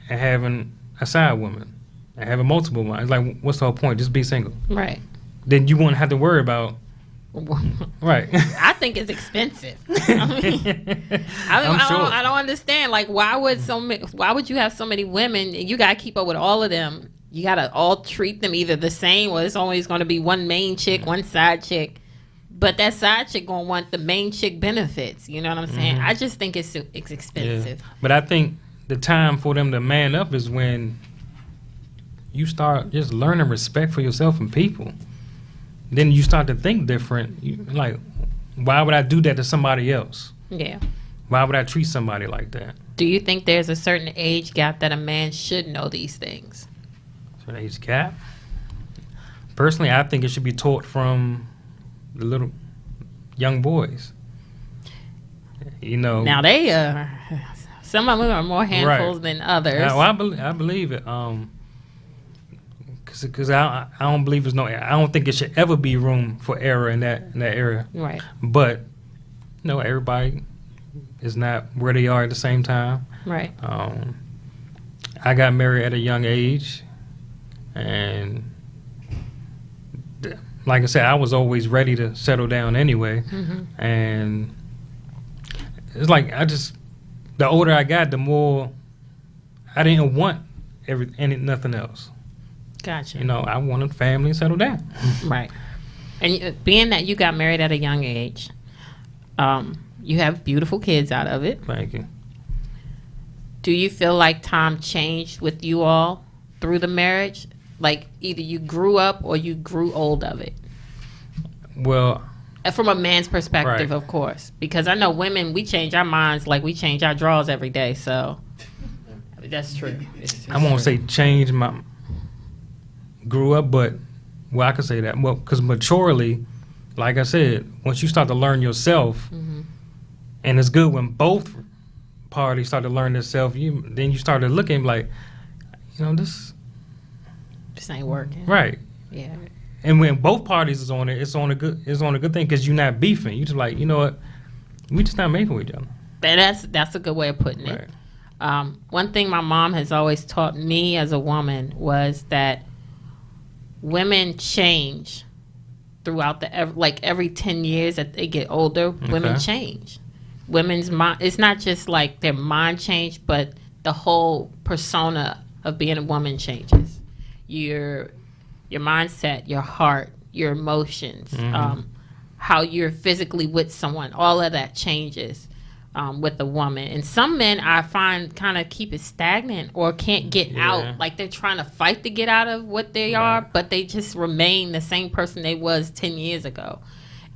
and having a side woman and having multiple ones. It's like, what's the whole point? Just be single. Right. Then you won't have to worry about. Right. I think it's expensive. I don't understand. Like, why would you have so many women and you gotta keep up with all of them? You gotta all treat them either the same, or it's always gonna be one main chick, one side chick. But that side chick gonna want the main chick benefits. You know what I'm saying? I just think it's expensive. Yeah. But I think the time for them to man up is when you start just learning respect for yourself and people. Then you start to think different. Like, why would I do that to somebody else? Yeah. Why would I treat somebody like that? Do you think there's a certain age gap that a man should know these things? Certain age gap? Personally, I think it should be taught from the little young boys. You know. Now they some of them are more handfuls than others. Well, I believe it. Because I don't believe I don't think it should ever be room for error in that area. Right. But everybody is not where they are at the same time. Right. I got married at a young age, and like I said, I was always ready to settle down anyway. And it's like the older I got, the more I didn't want nothing else. Gotcha. You know, I wanted family and settle down. Right. And being that you got married at a young age, you have beautiful kids out of it. Thank you. Do you feel like time changed with you all through the marriage? Like, either you grew up or you grew old of it? Well, from a man's perspective, of course. Because I know women, we change our minds like we change our drawers every day. So that's true. I won't say change grew up, but I could say that. Well, because maturely, like I said, once you start to learn yourself, and it's good when both party start to learn themselves, then you start to looking like, this ain't working. Right. Yeah. And when both parties is on it, it's on a good thing because you're not beefing. You just like, you know what, we just not made for each other. That's a good way of putting it. Right. One thing my mom has always taught me as a woman was that women change throughout every 10 years that they get older. Women change. Women's mind, it's not just like their mind change, but the whole persona of being a woman changes. Your mindset, your heart, your emotions, how you're physically with someone, all of that changes with a woman. And some men I find kind of keep it stagnant or can't get out. Like they're trying to fight to get out of what they are, but they just remain the same person they was 10 years ago.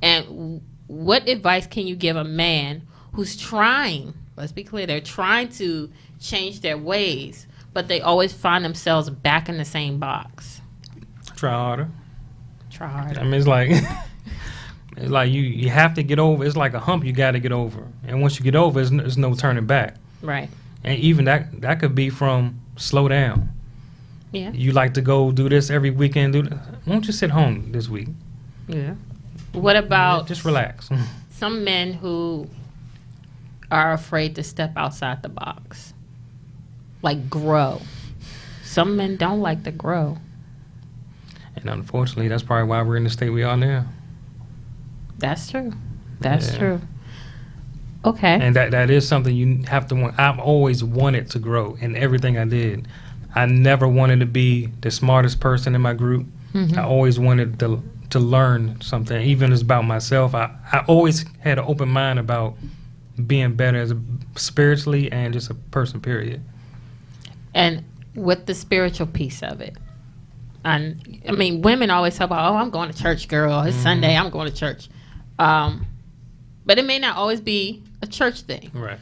And what advice can you give a man who's trying, let's be clear, they're trying to change their ways, but they always find themselves back in the same box? Try harder. I mean, it's like it's like you have to get over. It's like a hump you got to get over, and once you get over, there's no turning back. Right. And even that could be from slow down. Yeah. You like to go do this every weekend. Why don't you sit home this week? Yeah. What about just relax? Some men who are afraid to step outside the box, like grow. Some men don't like to grow. And unfortunately, that's probably why we're in the state we are now. That's true. That's true. Okay. And that is something you have to want. I've always wanted to grow in everything I did. I never wanted to be the smartest person in my group. I always wanted to learn something, even as about myself. I always had an open mind about being better spiritually and just a person, period. And with the spiritual piece of it, and I mean, women always talk about, I'm going to church, girl. It's Sunday, I'm going to church. But it may not always be a church thing. Right.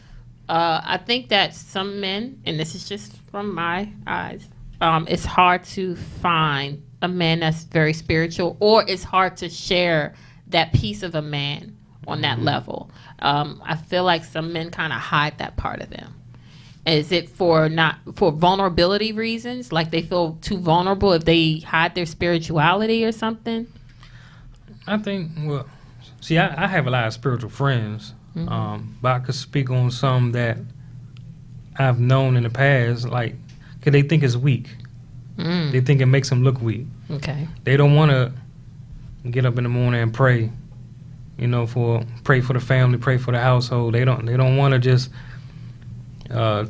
I think that some men, and this is just from my eyes, it's hard to find a man that's very spiritual, or it's hard to share that piece of a man on that level. I feel like some men kind of hide that part of them. Is it for vulnerability reasons? Like they feel too vulnerable if they hide their spirituality or something? I think, well, see, I have a lot of spiritual friends, but I could speak on some that I've known in the past, like, because they think it's weak. They think it makes them look weak. Okay. They don't want to get up in the morning and pray, pray for the family, pray for the household. They don't want to just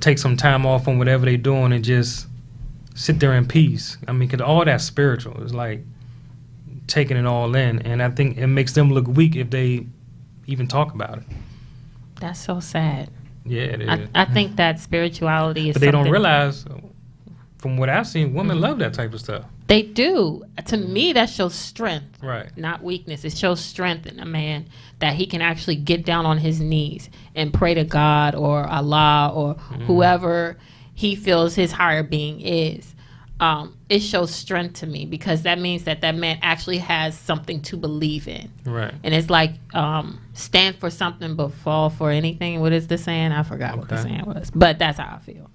take some time off from whatever they're doing and just sit there in peace. I mean, because all that's spiritual. It's like taking it all in. And I think it makes them look weak if they even talk about it. That's so sad. Yeah, it is. I think that spirituality is But they don't realize, from what I've seen, women love that type of stuff. They do. To me, that shows strength. Right. Not weakness. It shows strength in a man that he can actually get down on his knees and pray to God or Allah or whoever he feels his higher being is. It shows strength to me because that means that man actually has something to believe in. Right. And it's like stand for something but fall for anything. What is the saying? I forgot what the saying was. But that's how I feel.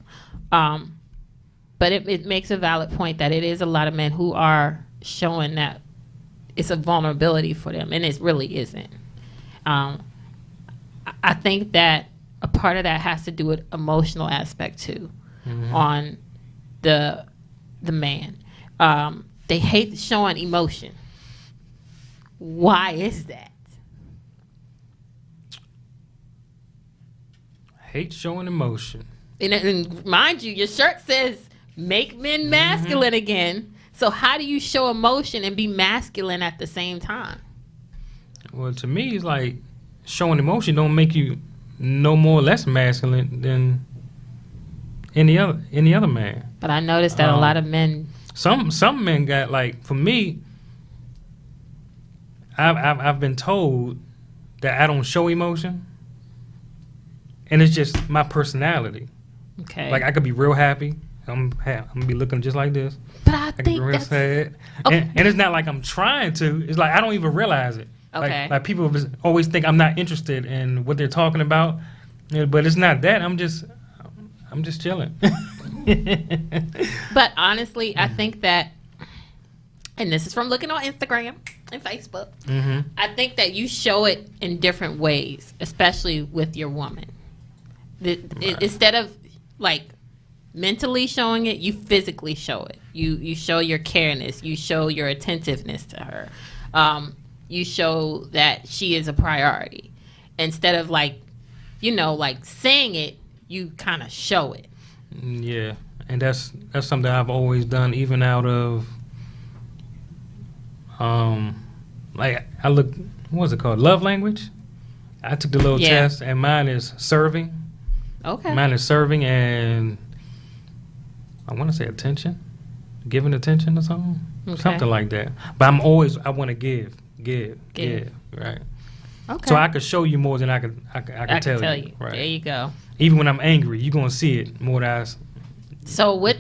But it makes a valid point that it is a lot of men who are showing that it's a vulnerability for them, and it really isn't. I think that a part of that has to do with emotional aspect too, on the man. They hate showing emotion. Why is that? Hate showing emotion. And mind you, your shirt says make men masculine again. So how do you show emotion and be masculine at the same time? Well, to me, it's like showing emotion don't make you no more or less masculine than any other man. But I noticed that a lot of men. Some men got, like, for me, I've been told that I don't show emotion, and it's just my personality. Okay. Like I could be real happy. I'm gonna be looking just like this. But I can think be real that's sad. Okay. And it's not like I'm trying to. It's like I don't even realize it. Okay. Like people always think I'm not interested in what they're talking about, Yeah, but it's not that. I'm just chilling. But honestly, I think that, and this is from looking on Instagram and Facebook, I think that you show it in different ways, especially with your woman. Instead of like mentally showing it, you physically show it. You show your careness. You show your attentiveness to her. You show that she is a priority. Instead of like saying it, you kind of show it. Yeah, and that's something I've always done, even out of like I look, what's it called, love language. I took the little test, and mine is serving. Okay. Mine is serving, and I want to say attention, giving attention or something, something like that. But I want to give, right? Okay. So I could show you more than I could tell you. Right. There you go. Even when I'm angry, you're gonna see it more than I. So what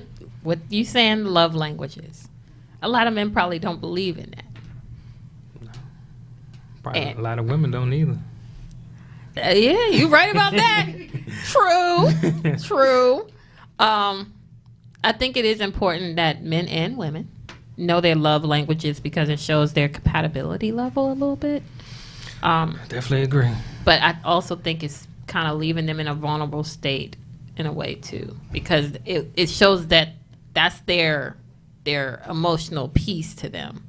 you saying love languages? A lot of men probably don't believe in that. Probably a lot of women don't either. Yeah, you're right about that. True. I think it is important that men and women know their love languages because it shows their compatibility level a little bit. Definitely agree. But I also think it's kind of leaving them in a vulnerable state in a way too, because it shows that that's their emotional piece to them,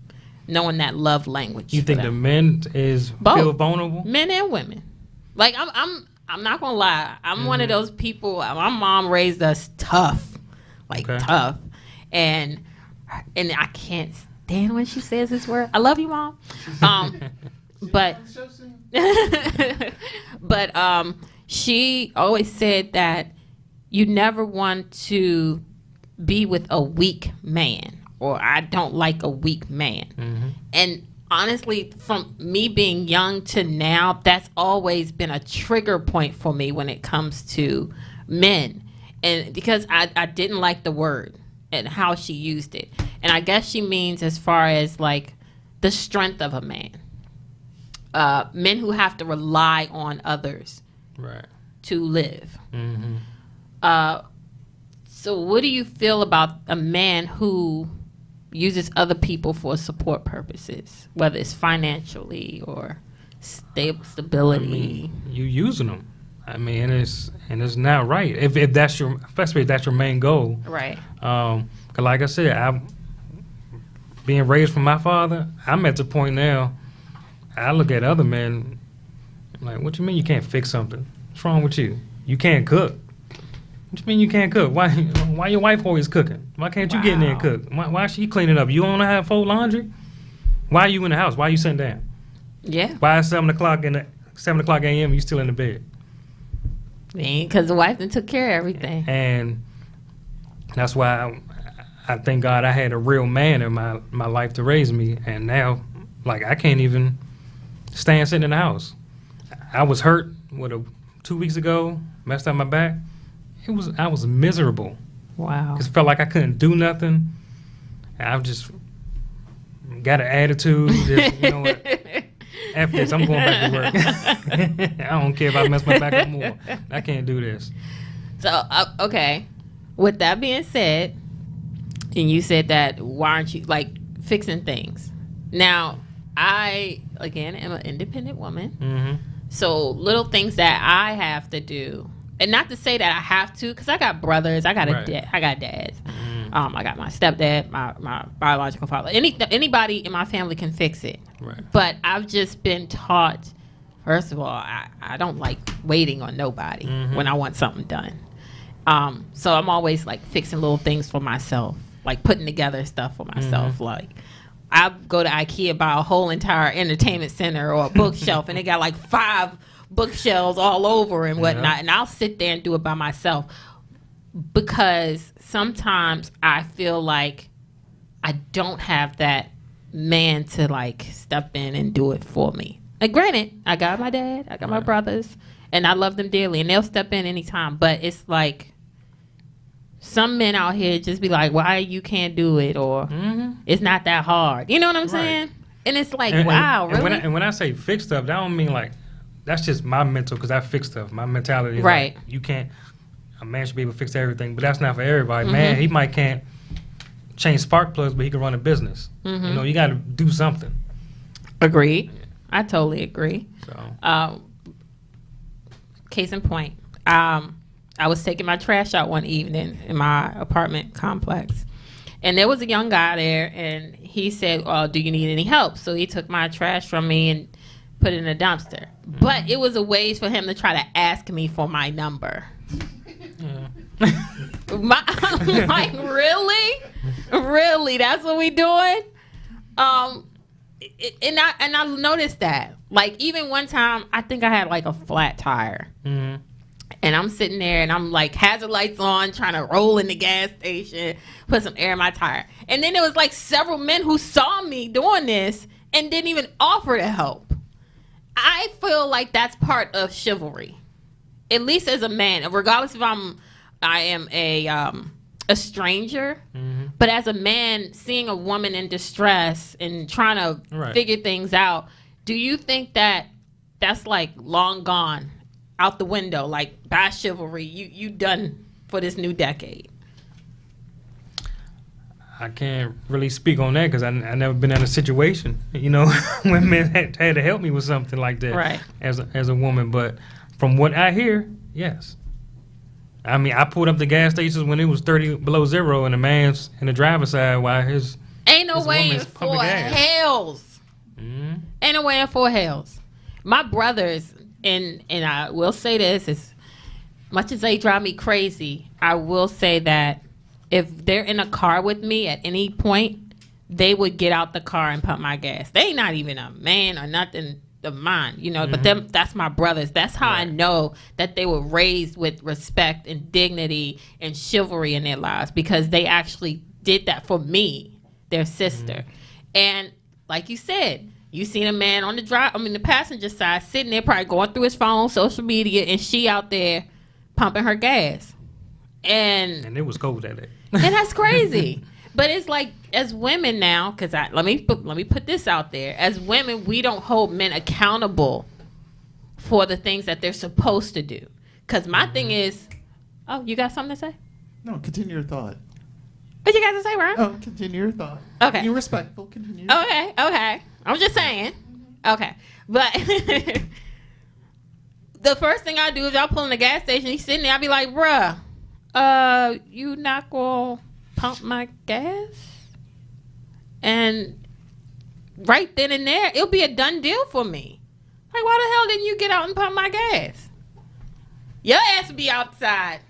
knowing that love language. You think the men feel vulnerable? Men and women. Like I'm not gonna lie. I'm one of those people. My mom raised us tough, tough, and I can't stand when she says this word. I love you, Mom. But she always said that you never want to be with a weak man, or I don't like a weak man. And honestly, from me being young to now, that's always been a trigger point for me when it comes to men. And because I didn't like the word and how she used it. And I guess she means as far as like the strength of a man. Men who have to rely on others to live. So what do you feel about a man who uses other people for support purposes, whether it's financially or stability? I mean, you using them. I mean, it's not right. If that's especially if that's your main goal. Right. 'Cause like I said, being raised from my father, I'm at the point now. I look at other men, I'm like, what you mean you can't fix something? What's wrong with you? You can't cook. What you mean you can't cook? Why your wife always cooking? Why can't you get in there and cook? Why is she cleaning up? You don't know how to fold laundry? Why are you in the house? Why are you sitting down? Yeah. Why is 7 o'clock a.m. you still in the bed? Because the wife then took care of everything. And that's why I thank God I had a real man in my life to raise me. And now, like, I can't even stand sitting in the house. I was hurt 2 weeks ago, messed up my back. I was miserable. Wow. Because it felt like I couldn't do nothing. I've just got an attitude. You know what? F this, I'm going back to work. I don't care if I mess my back up more. I can't do this. So, okay. With that being said, and you said that, why aren't you, like, fixing things? Now, I, again, am an independent woman. So, little things that I have to do, and not to say that I have to, because I got brothers, I got I got dads. I got my stepdad, my biological father. Anybody in my family can fix it. Right. But I've just been taught, first of all, I don't like waiting on nobody when I want something done. So I'm always like fixing little things for myself, like putting together stuff for myself. Like I go to IKEA, buy a whole entire entertainment center or a bookshelf, and they got like 5 bookshelves all over and whatnot, and I'll sit there and do it by myself because sometimes I feel like I don't have that man to like step in and do it for me. Like, granted, I got my dad, I got my brothers, and I love them dearly, and they'll step in anytime. But it's like some men out here just be like, "Why you can't do it?" or "It's not that hard." You know what I'm saying? And it's like, wow, really? And when I say fix stuff, that don't mean like that's just my mental, because I fix stuff. My mentality is Right. like, you can't, a man should be able to fix everything, but that's not for everybody. Man, he might can't change spark plugs, but he can run a business. You know, you got to do something. Agreed. I totally agree. So Case in point, I was taking my trash out one evening in my apartment complex, and there was a young guy there, and he said, do you need any help? So he took my trash from me and put it in a dumpster. But it was a ways for him to try to ask me for my number. I'm like, really? That's what we doing? And I noticed that. Like, even one time, I think I had like a flat tire. And I'm sitting there and I'm like hazard lights on, trying to roll in the gas station, put some air in my tire. And then there was like several men who saw me doing this and didn't even offer to help. I feel like that's part of chivalry, at least as a man, regardless if I am a stranger. But as a man, seeing a woman in distress and trying to figure things out, do you think that that's like long gone, out the window, like by chivalry? You done for this new decade? I can't really speak on that because I never been in a situation, you know, when men had to help me with something like that, right? As a woman. But from what I hear, yes. I mean, I pulled up the gas stations when it was 30 below zero, and the man's in the driver's side while his ain't no his way in four hells. Ain't no way in four hells. My brothers, and I will say this, as much as they drive me crazy, I will say that if they're in a car with me at any point, they would get out the car and pump my gas. They not even a man or nothing of mine, you know, but that's my brothers. That's how I know that they were raised with respect and dignity and chivalry in their lives, because they actually did that for me, their sister. And like you said, you seen a man on the passenger side sitting there probably going through his phone, social media, and she out there pumping her gas. And it was cold that day. And that's crazy. But it's like, as women now, because let me put this out there. As women, we don't hold men accountable for the things that they're supposed to do. Because my thing is, you got something to say? No, continue your thought. What you got to say, Ron? Oh, continue your thought. Okay. Be respectful. Continue. Okay. I'm just saying. Okay. But the first thing I do is y'all pull in the gas station, he's sitting there, I'll be like, bruh, you not going to pump my gas? And right then and there, it'll be a done deal for me. Like, why the hell didn't you get out and pump my gas? Your ass would be outside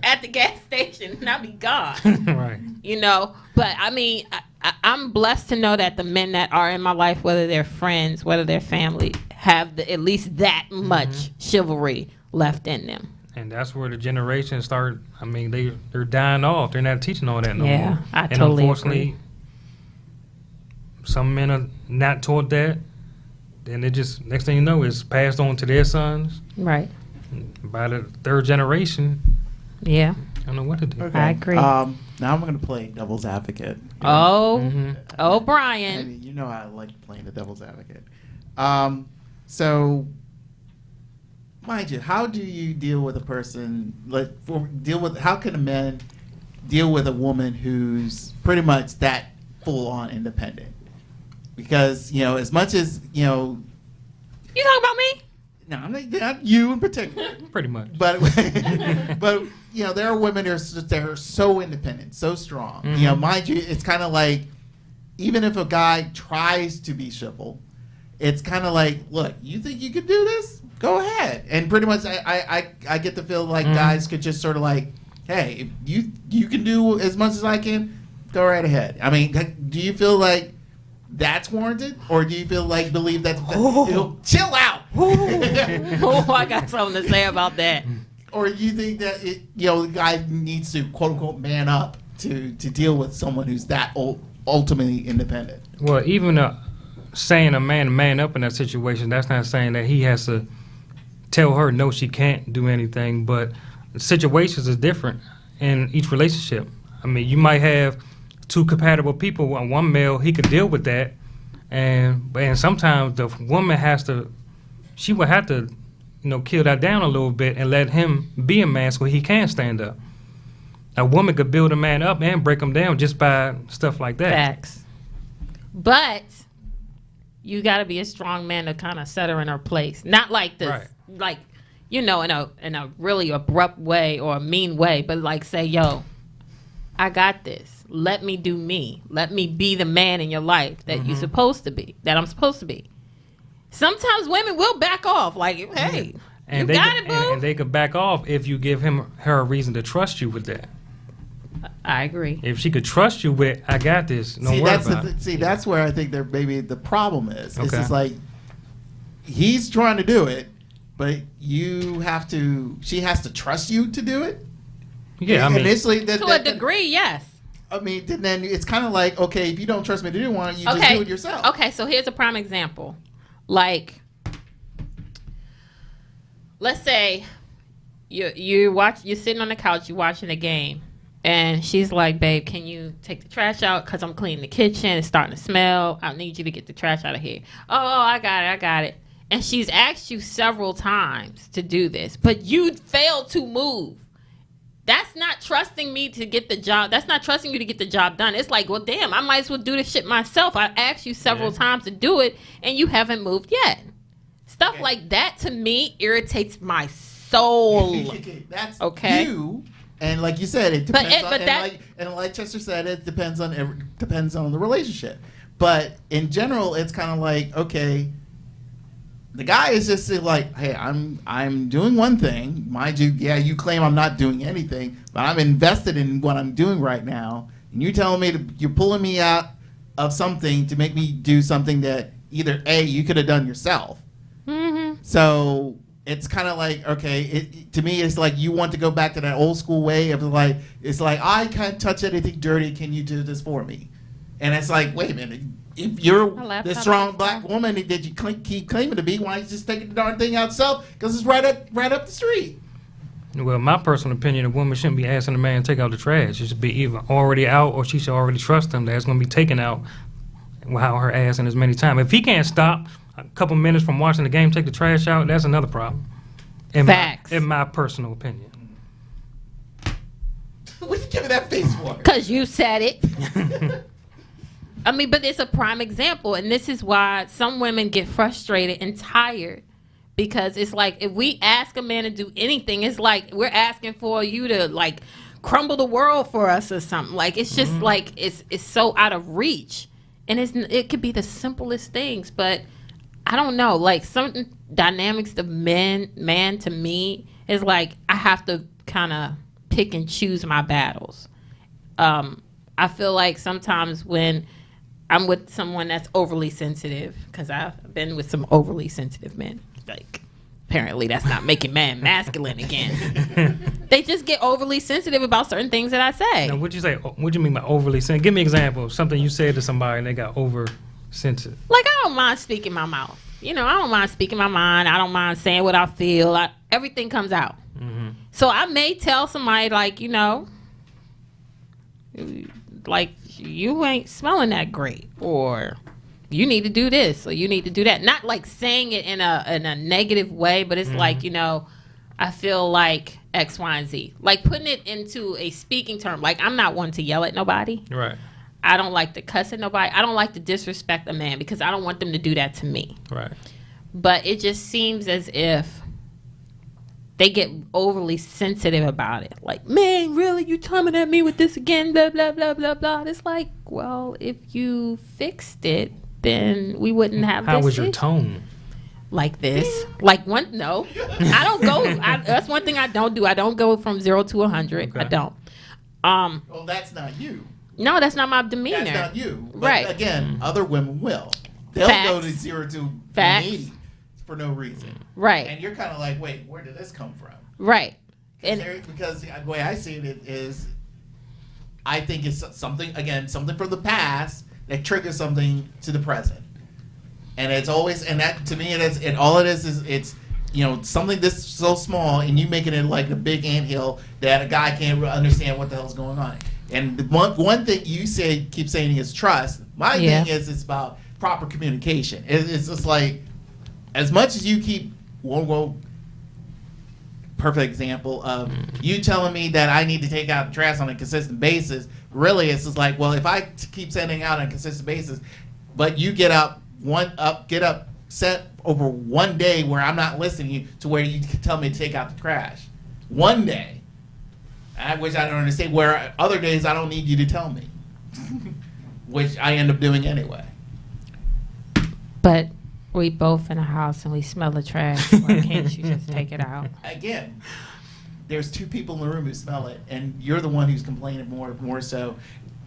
at the gas station, and I'll be gone. Right. You know, but I mean, I'm blessed to know that the men that are in my life, whether they're friends, whether they're family, have at least that much chivalry left in them. And that's where the generations start. I mean, they're dying off. They're not teaching all that no more. Yeah, I and totally unfortunately, agree. Some men are not taught that. Then it just, next thing you know, it's passed on to their sons. Right. By the third generation. Yeah. I don't know what to do. Okay. I agree. Now I'm going to play devil's advocate. Oh, Brian. I mean, you know I like playing the devil's advocate. So, mind you, how do you deal with a person? How can a man deal with a woman who's pretty much that full on independent? Because as much as You talking about me? No, I'm not you in particular. Pretty much. But there are women that are so independent, so strong. Mind you, it's kind of like, even if a guy tries to be chivalrous, it's kind of like, look, you think you could do this? Go ahead. And pretty much, I get the feel like guys could just sort of like, hey, if you can do as much as I can, go right ahead. I mean, do you feel like that's warranted, or do you believe that chill out? I got something to say about that. Or do you think that the guy needs to quote unquote man up to deal with someone who's that ultimately independent? Well, even saying a man up in that situation, that's not saying that he has to tell her no, she can't do anything. But situations is different in each relationship. I mean, you might have two compatible people. One male, he could deal with that, and sometimes the woman has to she would have to, kill that down a little bit and let him be a man so he can stand up. A woman could build a man up and break him down just by stuff like that. Facts. But you got to be a strong man to kind of set her in her place. Not like this, like, in a really abrupt way or a mean way, but like say, yo, I got this. Let me do me. Let me be the man in your life that you're supposed to be, that I'm supposed to be. Sometimes women will back off, like, hey, and you got it, boo. And they could back off if you give her a reason to trust you with that. I agree. If she could trust you with, I got this. Don't worry about it. That's where I think maybe the problem is. Okay. It's just like he's trying to do it, but she has to trust you to do it. Yeah, I mean, initially, to a degree, yes. I mean, then it's kind of like, okay, if you don't trust me to do one, you just do it yourself. Okay, so here's a prime example. Like, let's say you're sitting on the couch, you're watching a game, and she's like, babe, can you take the trash out? Because I'm cleaning the kitchen. It's starting to smell. I need you to get the trash out of here. Oh, I got it. And she's asked you several times to do this, but you failed to move. That's not trusting me to get the job. That's not trusting you to get the job done. It's like, well, damn, I might as well do this shit myself. I asked you several times to do it, and you haven't moved yet. Stuff like that, to me, irritates my soul. That's okay. You, and like you said, it depends and like Chester said, it depends on the relationship. But in general, it's kind of like, okay, the guy is just like, hey, I'm doing one thing. Mind you, yeah, you claim I'm not doing anything, but I'm invested in what I'm doing right now. And you're telling me you're pulling me out of something to make me do something that either A, you could have done yourself. Mm-hmm. So it's kind of like, okay, to me, it's like you want to go back to that old school way of like, it's like, I can't touch anything dirty. Can you do this for me? And it's like, wait a minute. If you're the strong black woman that you keep claiming to be, why don't you just take the darn thing out yourself? Because it's right up the street. Well, my personal opinion, a woman shouldn't be asking a man to take out the trash. It should be either already out or she should already trust him that it's going to be taken out while her ass in as many times. If he can't stop a couple minutes from watching the game, take the trash out, that's another problem. Facts. In my personal opinion. What you giving that face for? Because you said it. I mean, but it's a prime example, and this is why some women get frustrated and tired, because it's like if we ask a man to do anything, it's like we're asking for you to like crumble the world for us or something. Like it's just like it's so out of reach, and it could be the simplest things, but I don't know. Like certain dynamics of man to me is like I have to kind of pick and choose my battles. I feel like sometimes when I'm with someone that's overly sensitive, because I've been with some overly sensitive men. Like, apparently that's not making man masculine again. They just get overly sensitive about certain things that I say. Now, what'd you say? What'd you mean by overly sensitive? Give me an example of something you said to somebody and they got over sensitive. Like, I don't mind speaking my mouth. I don't mind speaking my mind. I don't mind saying what I feel. Everything comes out. Mm-hmm. So I may tell somebody, like, like, you ain't smelling that great, or you need to do this, or you need to do that. Not like saying it in a negative way, but it's like, I feel like X, Y, and Z. Like putting it into a speaking term. Like, I'm not one to yell at nobody. Right. I don't like to cuss at nobody. I don't like to disrespect a man because I don't want them to do that to me. Right. But it just seems as if they get overly sensitive about it. Like, man, really? You coming at me with this again? Blah, blah, blah, blah, blah. It's like, well, if you fixed it, then we wouldn't have this. How was your tone? Like this. Like no. I don't go. That's one thing I don't do. I don't go from 0 to 100. Okay. I don't. Well, that's not you. No, that's not my demeanor. That's not you. But right. Again, other women will. They'll go to 0 to 80 for no reason. Right. And you're kind of like, wait, where did this come from? Right. Because the way I see it is, I think it's something from the past that triggers something to the present. And it's always, and that to me, all it is it's, something this so small, and you making it like a big anthill that a guy can't understand what the hell's going on. And the one thing you keep saying is trust. My thing is it's about proper communication. It's just like, as much as you keep, well, perfect example of you telling me that I need to take out the trash on a consistent basis. Really, it's just like, well, if I keep sending out on a consistent basis, but you get upset over one day where I'm not listening to where you tell me to take out the trash. One day. Which I don't understand. Where other days I don't need you to tell me. Which I end up doing anyway. But we both in a house and we smell the trash. Why can't you just take it out? Again, there's two people in the room who smell it, and you're the one who's complaining more so.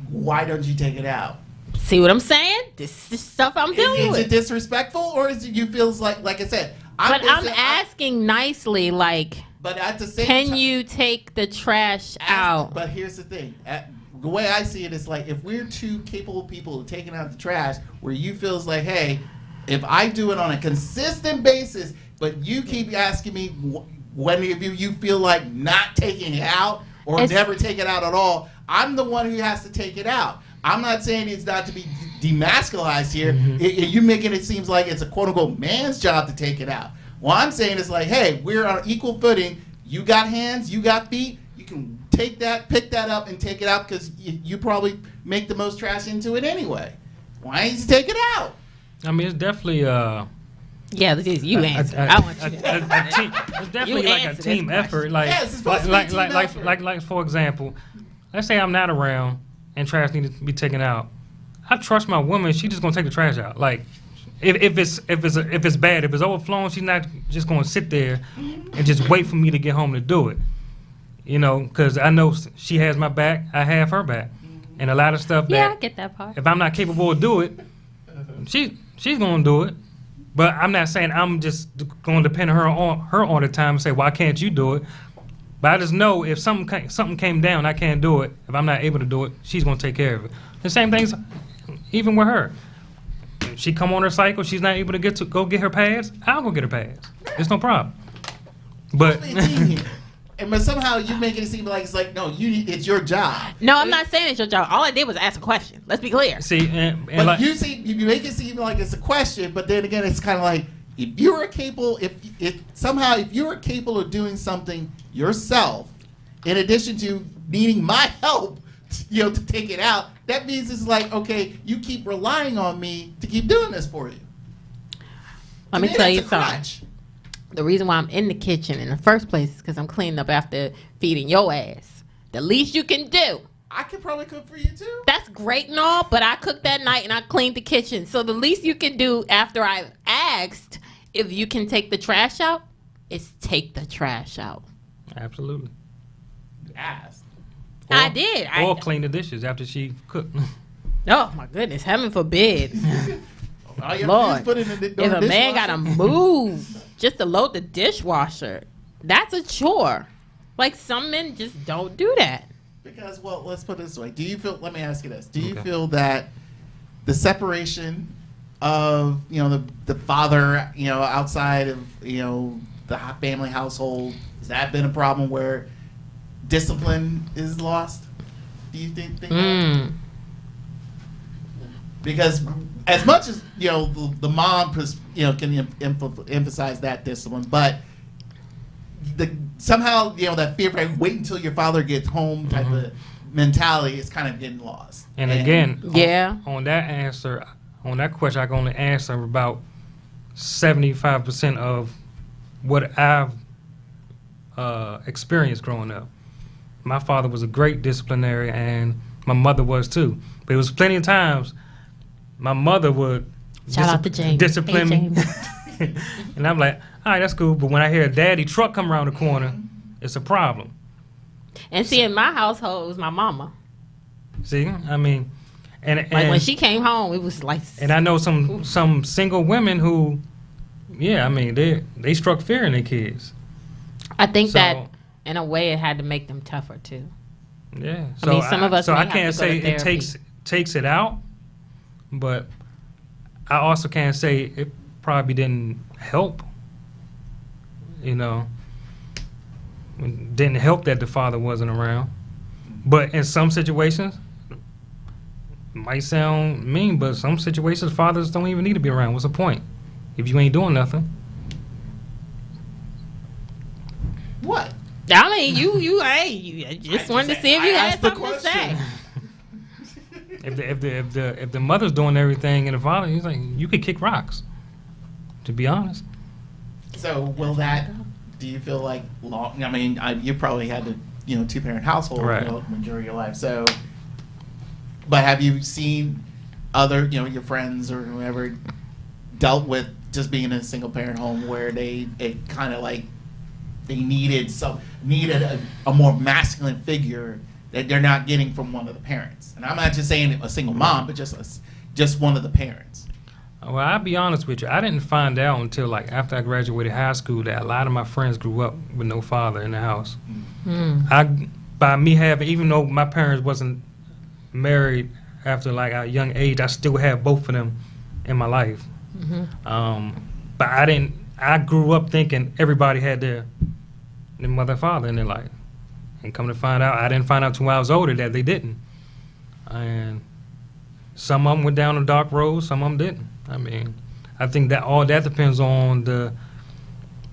Why don't you take it out? See what I'm saying? This is stuff I'm dealing with. Is it disrespectful, or is it you feels like I said? I'm asking nicely, like, but at the same time, can you take the trash out? But here's the thing. The way I see it is like, if we're two capable people taking out the trash, where you feels like, hey, if I do it on a consistent basis, but you keep asking me when you feel like not taking it out or never take it out at all, I'm the one who has to take it out. I'm not saying it's not to be demasculized here. You're making it seem like it's a quote-unquote man's job to take it out. Well, I'm saying it's like, hey, we're on equal footing. You got hands, you got feet. You can pick that up and take it out because you probably make the most trash into it anyway. Why don't you take it out? I mean, it's definitely yeah, this is you answer. I want you. It's definitely like a team effort. Like, yes, it's supposed to be a team effort. Like for example, let's say I'm not around and trash needs to be taken out. I trust my woman; she's just gonna take the trash out. Like, if it's bad, if it's overflowing, she's not just gonna sit there and just wait for me to get home to do it. You know, because I know she has my back, I have her back, and a lot of stuff that I get that part. If I'm not capable of do it, she's gonna do it. But I'm not saying I'm just gonna depend on her all the time and say, why can't you do it? But I just know if something came down, I can't do it. If I'm not able to do it, she's gonna take care of it. The same things, even with her. If she come on her cycle, she's not able to go get her pads, I'll go get her pads. It's no problem. But but somehow you make it seem like it's like, no, it's your job. No, I'm not saying it's your job. All I did was ask a question. Let's be clear. See, but like, you make it seem like it's a question, but then again, it's kind of like, if you are capable, if you are capable of doing something yourself, in addition to needing my help, to take it out, that means it's like, okay, you keep relying on me to keep doing this for you. Let me tell you something. The reason why I'm in the kitchen in the first place is because I'm cleaning up after feeding your ass. The least you can do. I could probably cook for you too. That's great and all, but I cooked that night and I cleaned the kitchen. So the least you can do after I asked if you can take the trash out is take the trash out. Absolutely. You asked. I did. Or clean the dishes after she cooked. Oh my goodness, heaven forbid. Lord, if a man gotta move just to load the dishwasher, that's a chore. Like, some men just don't do that. Because, well, let's put it this way. Let me ask you this. Do you feel that the separation of, the father, outside of, the family household, has that been a problem where discipline is lost? Do you think that? Because as much as the mom can emphasize that discipline, but somehow that fear of wait until your father gets home type of mentality is kind of getting lost. And again, on that question, I can only answer about 75% of what I've experienced growing up. My father was a great disciplinary, and my mother was too. But it was plenty of times my mother would discipline me. And I'm like, all right, that's cool. But when I hear a daddy truck come around the corner, it's a problem. And see, in my household, it was my mama. See, I mean, and when she came home, it was like. And I know some single women who, I mean, they struck fear in their kids. I think that in a way it had to make them tougher too. Yeah. So I mean, some of us. So I can't say it takes it out, but I also can't say it probably didn't help. Didn't help that the father wasn't around. But in some situations, it might sound mean, but some situations fathers don't even need to be around. What's the point? If you ain't doing nothing. I mean, I just wanted to see if you had something to say. If the mother's doing everything and the father, he's like, you could kick rocks. To be honest. So will that? Do you feel like long? I mean, you probably had a 2-parent household right. Majority of your life. So, but have you seen other your friends or whoever dealt with just being in a single parent home where it kind of like they needed a more masculine figure that they're not getting from one of the parents? And I'm not just saying a single mom, but just one of the parents. Well, I'll be honest with you. I didn't find out until like after I graduated high school that a lot of my friends grew up with no father in the house. By me having, even though my parents wasn't married after like a young age, I still have both of them in my life. But I grew up thinking everybody had their mother and father in their life. And come to find out, I didn't find out till I was older that they didn't. And some of them went down a dark road, some of them didn't. I mean, I think that all that depends on the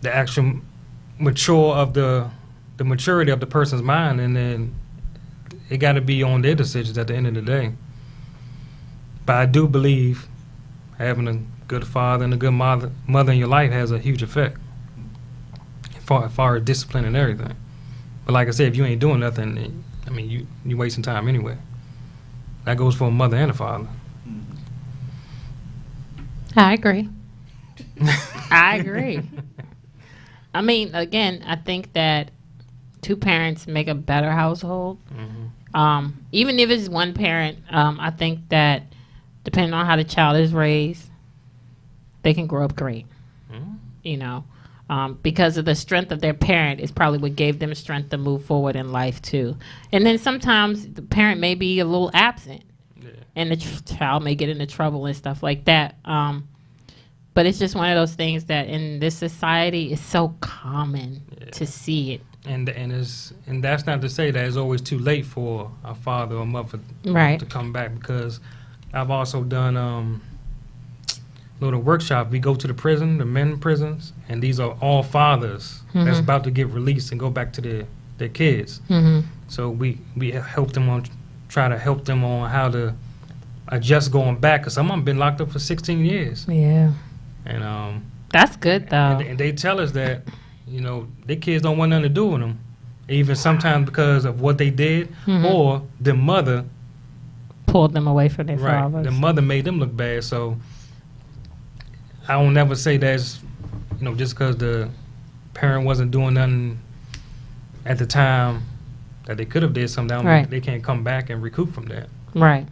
actual the maturity of the person's mind, and then it got to be on their decisions at the end of the day. But I do believe having a good father and a good mother in your life has a huge effect as far as discipline and everything. But like I said, if you ain't doing nothing, I mean, you wasting time anyway. That goes for a mother and a father. I agree. I agree. I mean, again, I think that 2 parents make a better household. Even if it's one parent, I think that depending on how the child is raised, they can grow up great. Because of the strength of their parent is probably what gave them strength to move forward in life too. And then sometimes the parent may be a little absent, and the child may get into trouble and stuff like that. But it's just one of those things that in this society is so common to see it. And that's not to say that it's always too late for a father or mother to come back, because I've also done little workshop. We go to the men prisons, and these are all fathers that's about to get released and go back to their kids. So we help them try to help them on how to adjust going back, because some of them been locked up for 16 years. Yeah. And that's good though. And they tell us that their kids don't want nothing to do with them, even sometimes because of what they did, or the mother pulled them away from their fathers. The mother made them look bad. So I don't never say that's just because the parent wasn't doing nothing at the time that they could have did something. They can't come back and recoup from that. Right.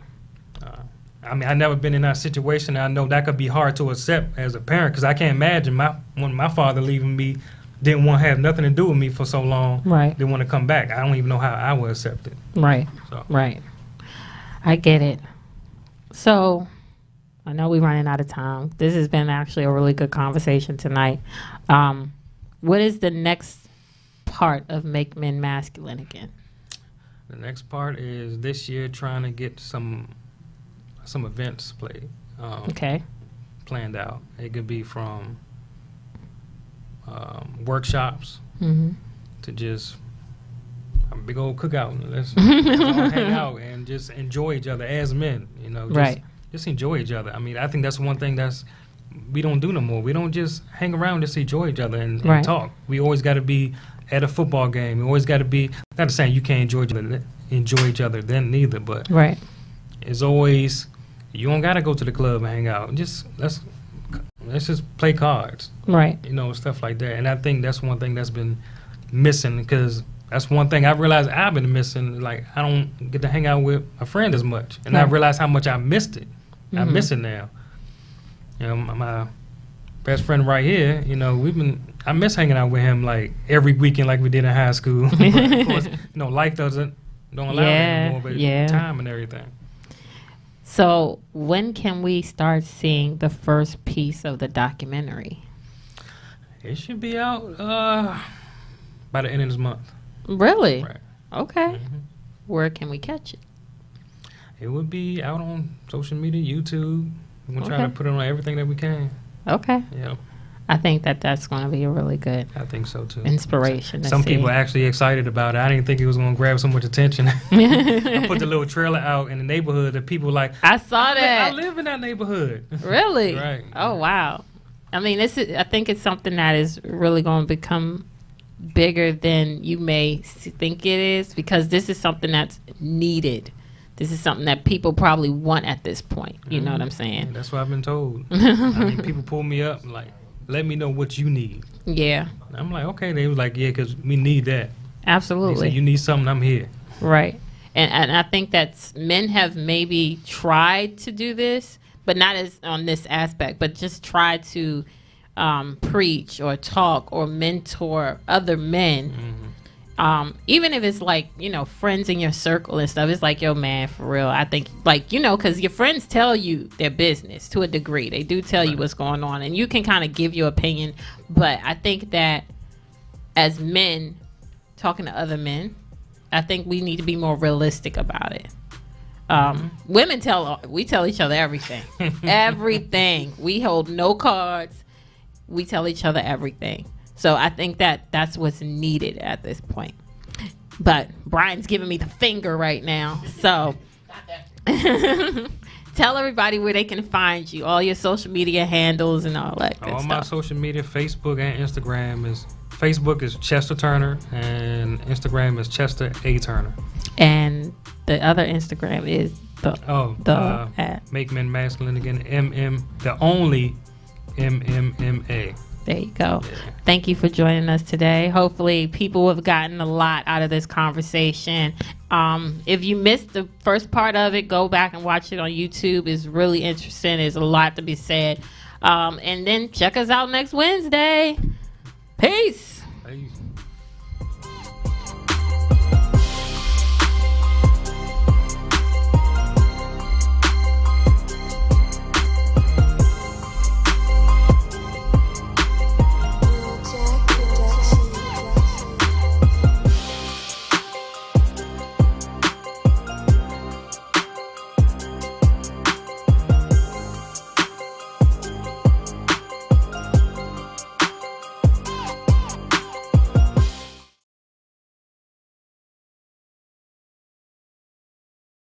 I mean, I've never been in that situation. I know that could be hard to accept as a parent, because I can't imagine when my father leaving me, didn't want to have nothing to do with me for so long. Right. Didn't want to come back. I don't even know how I would accept it. Right. So. Right. I get it. So I know we're running out of time. This has been actually a really good conversation tonight. What is the next part of Make Men Masculine again? The next part is this year trying to get some events played. Planned out. It could be from workshops to just a big old cookout. Let's all hang out and just enjoy each other as men. Just enjoy each other. I mean, I think that's one thing we don't do no more. We don't just hang around, just enjoy each other and talk. We always got to be at a football game. We always got to be, not saying you can't enjoy each other then neither, but it's always, you don't got to go to the club and hang out. Just let's just play cards. Right. Stuff like that. And I think that's one thing that's been missing, because that's one thing I realized I've been missing. Like, I don't get to hang out with a friend as much. And I realized how much I missed it. I miss it now. My best friend right here, I miss hanging out with him like every weekend like we did in high school. But of course, life don't allow that anymore, but time and everything. So when can we start seeing the first piece of the documentary? It should be out by the end of this month. Really? Right. Okay. Where can we catch it? It would be out on social media, YouTube. We're trying to put it on everything that we can. Okay. Yeah. I think that that's going to be a really good I think so too. inspiration. Some people are actually excited about it. I didn't think it was going to grab so much attention. I put the little trailer out in the neighborhood that people like. I saw that. I live in that neighborhood. Really? Right. Oh wow. I mean, I think it's something that is really going to become bigger than you may think it is, because this is something that's needed. This is something that people probably want at this point. You know what I'm saying? Yeah, that's what I've been told. I mean, people pull me up and like, let me know what you need. Yeah. I'm like, okay. They was like, yeah, because we need that. Absolutely. They said, you need something, I'm here. Right. And I think that men have maybe tried to do this, but not as on this aspect, but just try to preach or talk or mentor other men. Even if it's like, you know, friends in your circle and stuff, it's like, yo, man, for real. I think, like, you know, because your friends tell you their business to a degree. They do tell you what's going on, and you can kind of give your opinion. But I think that as men talking to other men, I think we need to be more realistic about it. Women we tell each other everything. Everything. We hold no cards. We tell each other everything. So I think that that's what's needed at this point. But Brian's giving me the finger right now. So tell everybody where they can find you, all your social media handles and all that good all stuff. My social media, Facebook and Instagram Facebook is Chester Turner, and Instagram is Chester A. Turner. And the other Instagram is Make Men Masculine again, the only MMMA. There you go. Yeah. Thank you for joining us today. Hopefully people have gotten a lot out of this conversation. If you missed the first part of it, go back and watch it on YouTube. It's really interesting. There's a lot to be said. And then check us out next Wednesday. Peace. Peace.